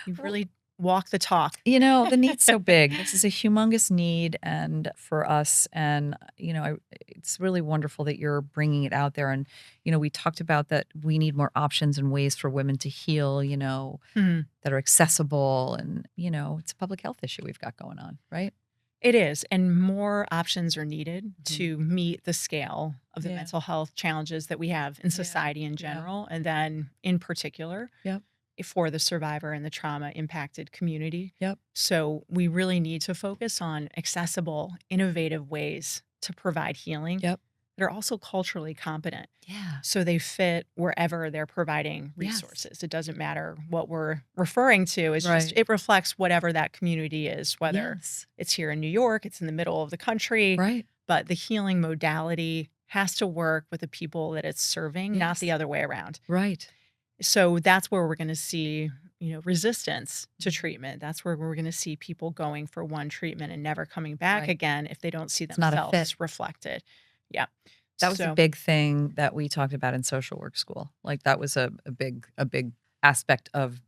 Well, really walk the talk. the need's so big. This is a humongous need and for us and it's really wonderful that you're bringing it out there and we talked about that we need more options and ways for women to heal, Mhm. that are accessible and it's a public health issue we've got going on, right? It is, and more options are needed Mhm. to meet the scale of the Yeah. mental health challenges that we have in Yeah. society in Yeah. general, and then in particular Yep. for the survivor and the trauma impacted community. Yep. So we really need to focus on accessible, innovative ways to provide healing Yep. that are also culturally competent. Yeah. So they fit wherever they're providing Yes. resources. It doesn't matter what we're referring to. It's just, Right. it reflects whatever that community is, whether Yes. it's here in New York, it's in the middle of the country, Right. but the healing modality has to work with the people that it's serving, not the Yes. other way around. Right. So that's where we're going to see, resistance to Mhm. treatment. That's where we're going to see people going for one treatment and never coming back Right. again if they don't see It's not a fit. themselves reflected. Yeah. That was a So, big thing that we talked about in social work school. Like that was a big aspect of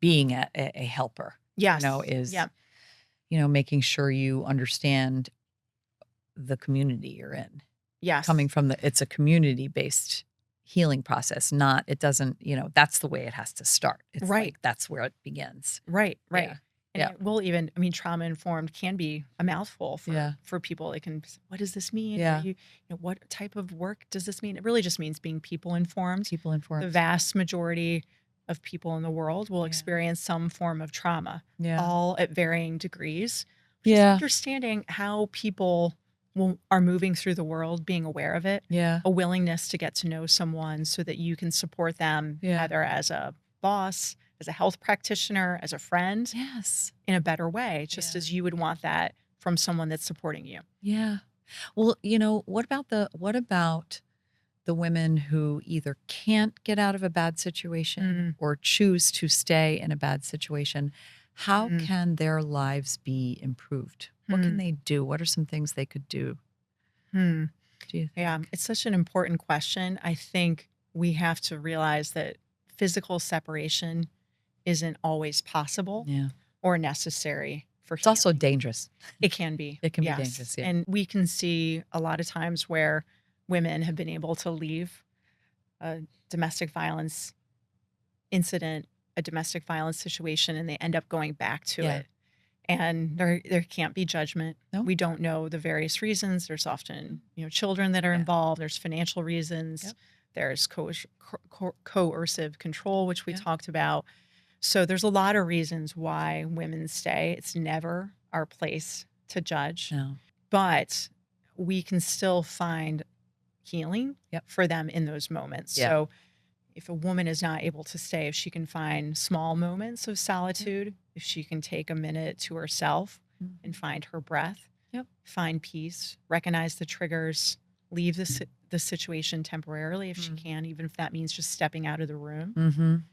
being a helper, yes. is, Yeah. making sure you understand the community you're in. Coming Yes. from it's a community-based healing process, not it doesn't, that's the way it has to start. It's Right. like that's where it begins. Right. Yeah. Right. And Yeah. it will even, I mean, trauma informed can be a mouthful Yeah. for people. It can, what does this mean? What Yeah. are what type of work does this mean? It really just means being people informed. People The informed. vast majority of people in the world will Yeah. experience some form of trauma, Yeah. all at varying degrees. Just Yeah. understanding how people are moving through the world, being aware of it, Yeah. a willingness to get to know someone so that you can support them Yeah. either as a boss, as a health practitioner, as a friend Yes. in a better way, just Yeah. as you would want that from someone that's supporting you. Yeah. Well, what about the women who either can't get out of a bad situation Mm, or choose to stay in a bad situation? How mm, can their lives be improved? What can mm, they do? What are some things they could do, mm. do you Yeah, think? it's such an important question. I think we have to realize that physical separation isn't always possible Yeah. or necessary for It's also healing. dangerous. It can be, It can be yes. dangerous. Yeah. And we can see a lot of times where women have been able to leave a domestic violence incident, a domestic violence situation, and they end up going back to Yeah. it. And there can't be judgment. No? We don't know the various reasons. There's often, children that are Yeah. involved. There's financial reasons. Yep. There's coercive control, which we Yeah. talked about. So there's a lot of reasons why women stay. It's never our place to judge, No. but we can still find healing Yep. for them in those moments. Yeah. So if a woman is not able to stay, if she can find small moments of Yep. solitude, if she can take a minute to herself and Mhm. find her breath, Yep. find peace, recognize the triggers, leave the situation temporarily if she Mm. can, even if that means just stepping out of the room. Mhm.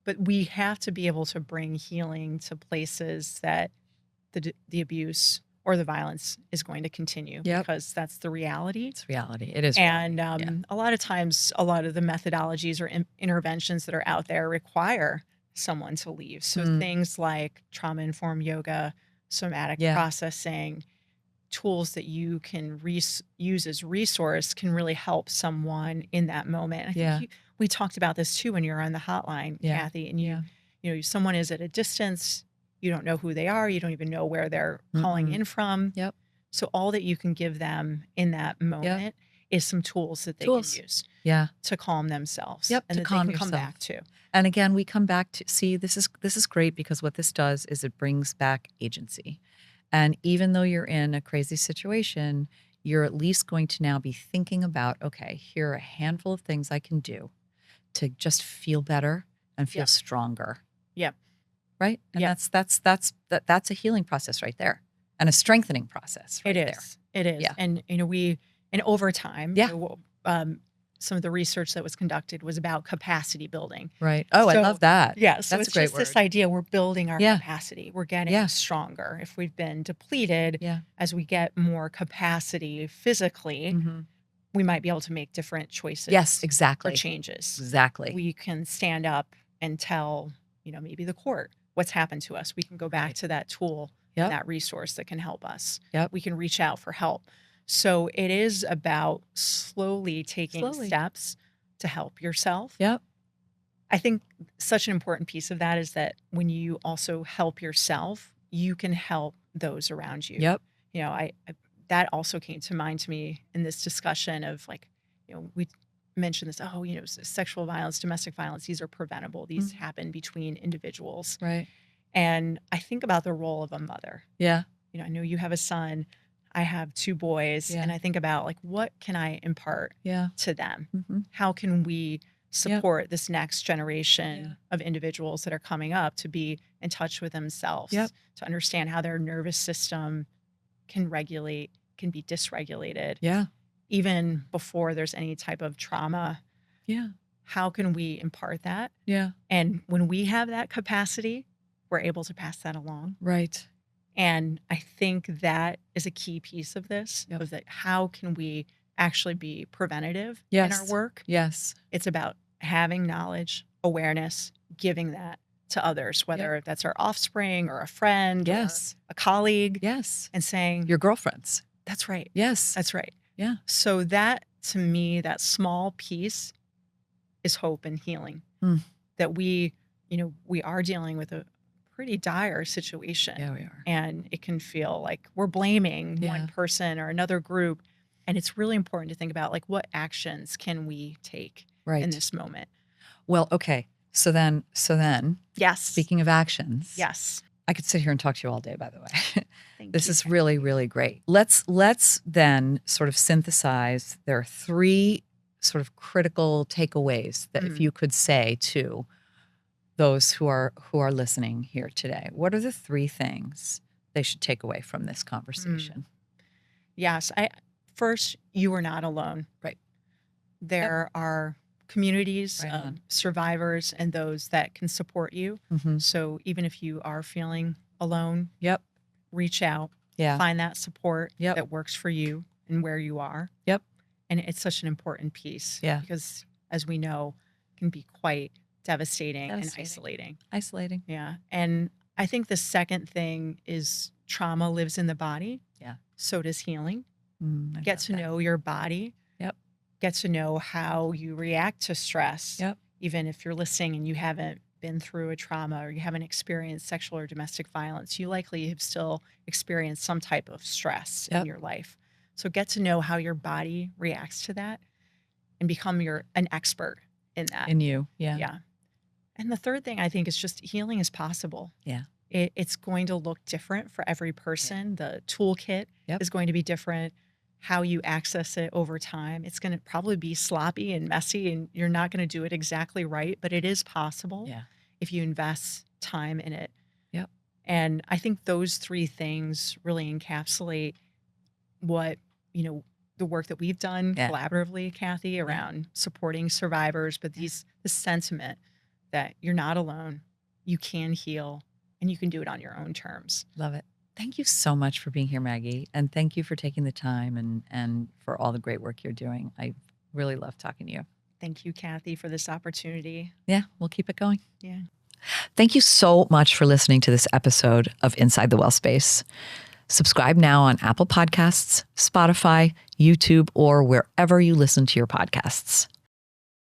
But we have to be able to bring healing to places that the abuse or the violence is going to continue Yep. because that's the reality. It's reality. It is And reality. Yeah. a lot of times, a lot of the methodologies or interventions that are out there require someone to leave. So Mm. things like trauma informed yoga, somatic Yeah. processing, tools that you can use as resource can really help someone in that moment. And I think Yeah. we talked about this too when you're on the hotline, Yeah. Kathy, and Yeah. someone is at a distance, you don't know who they are, you don't even know where they're calling Mm-mm. in from. Yep. So all that you can give them in that Yep. moment is some tools that they can Tools. use Yeah. to calm themselves Yep. and To that they calm can come yourself. back to. And again, we come back to see this is great because what this does is it brings back agency. And even though you're in a crazy situation, you're at least going to now be thinking about, okay, here are a handful of things I can do to just feel better and feel Yep. stronger. Yep. Right. And Yeah. that's a healing process right there, and a strengthening process right there. It is. Yeah. And, and over time, Yeah. some of the research that was conducted was about capacity building. Right. Oh, I So, love that. Yeah. So That's it's a great just this word. idea we're building our Yeah. capacity. We're getting Yeah. stronger. If we've been depleted, Yeah. as we get more capacity physically, Mm-hmm. we might be able to make different choices. Yes, Or exactly. changes. Exactly. We can stand up and tell, maybe the court what's happened to us. We can go back Right. to that tool, Yep. that resource that can help us. Yep. We can reach out for help. So it is about slowly taking steps to help yourself. Yep. I think such an important piece of that is that when you also help yourself, you can help those around you. Yep. I that also came to mind to me in this discussion of like, we mentioned this, sexual violence, domestic violence, these are preventable. These happen between individuals. Right. And I think about the role of a mother. Yeah. I know you have a son. I have 2 boys. Yeah. And I think about like, what can I impart Yeah. to them? Mm-hmm. How can we support this next generation of individuals that are coming up to be in touch with themselves, to understand how their nervous system can be dysregulated. Yeah. Even before there's any type of trauma. Yeah. How can we impart that? Yeah. And when we have that capacity, we're able to pass that along. Right. And I think that is a key piece of this, of that how can we actually be preventative in our work? Yes. It's about having knowledge, awareness, giving that to others, whether that's our offspring or a friend or a colleague. Yes. And saying, your girlfriends. That's right. Yes. That's right. Yeah. So that, to me, that small piece is hope and healing. That we are dealing with a pretty dire situation. Yeah, we are. And it can feel like we're blaming one person or another group. And it's really important to think about like, what actions can we take in this moment? Well, okay. So then, yes. Speaking of actions. Yes. I could sit here and talk to you all day, by the way. This is Cathy. really, really great. Let's then sort of synthesize. There are 3 sort of critical takeaways that if you could say to those who are listening here today, what are the 3 things they should take away from this conversation? Yes. First, you are not alone. Right. There are communities, survivors, and those that can support you. So even if you are feeling alone, reach out, find that support that works for you and where you are. And it's such an important piece because, as we know, it can be quite devastating and isolating. Yeah. And I think the second thing is trauma lives in the body. Yeah. So does healing. Get to know your body. Get to know how you react to stress. Even if you're listening and you haven't been through a trauma or you haven't experienced sexual or domestic violence, you likely have still experienced some type of stress in your life. So get to know how your body reacts to that and become an expert in that. In you. Yeah. And the third thing I think is just healing is possible. Yeah. It's going to look different for every person. The toolkit is going to be different. How you access it over time. It's going to probably be sloppy and messy, and you're not going to do it exactly right, but it is possible if you invest time in it. And I think those 3 things really encapsulate what, the work that we've done collaboratively, Cathy, around supporting survivors, but the sentiment that you're not alone, you can heal, and you can do it on your own terms. Love it. Thank you so much for being here, Maggie. And thank you for taking the time and for all the great work you're doing. I really love talking to you. Thank you, Cathy, for this opportunity. Yeah, we'll keep it going. Yeah. Thank you so much for listening to this episode of Inside the Wellspace. Subscribe now on Apple Podcasts, Spotify, YouTube, or wherever you listen to your podcasts.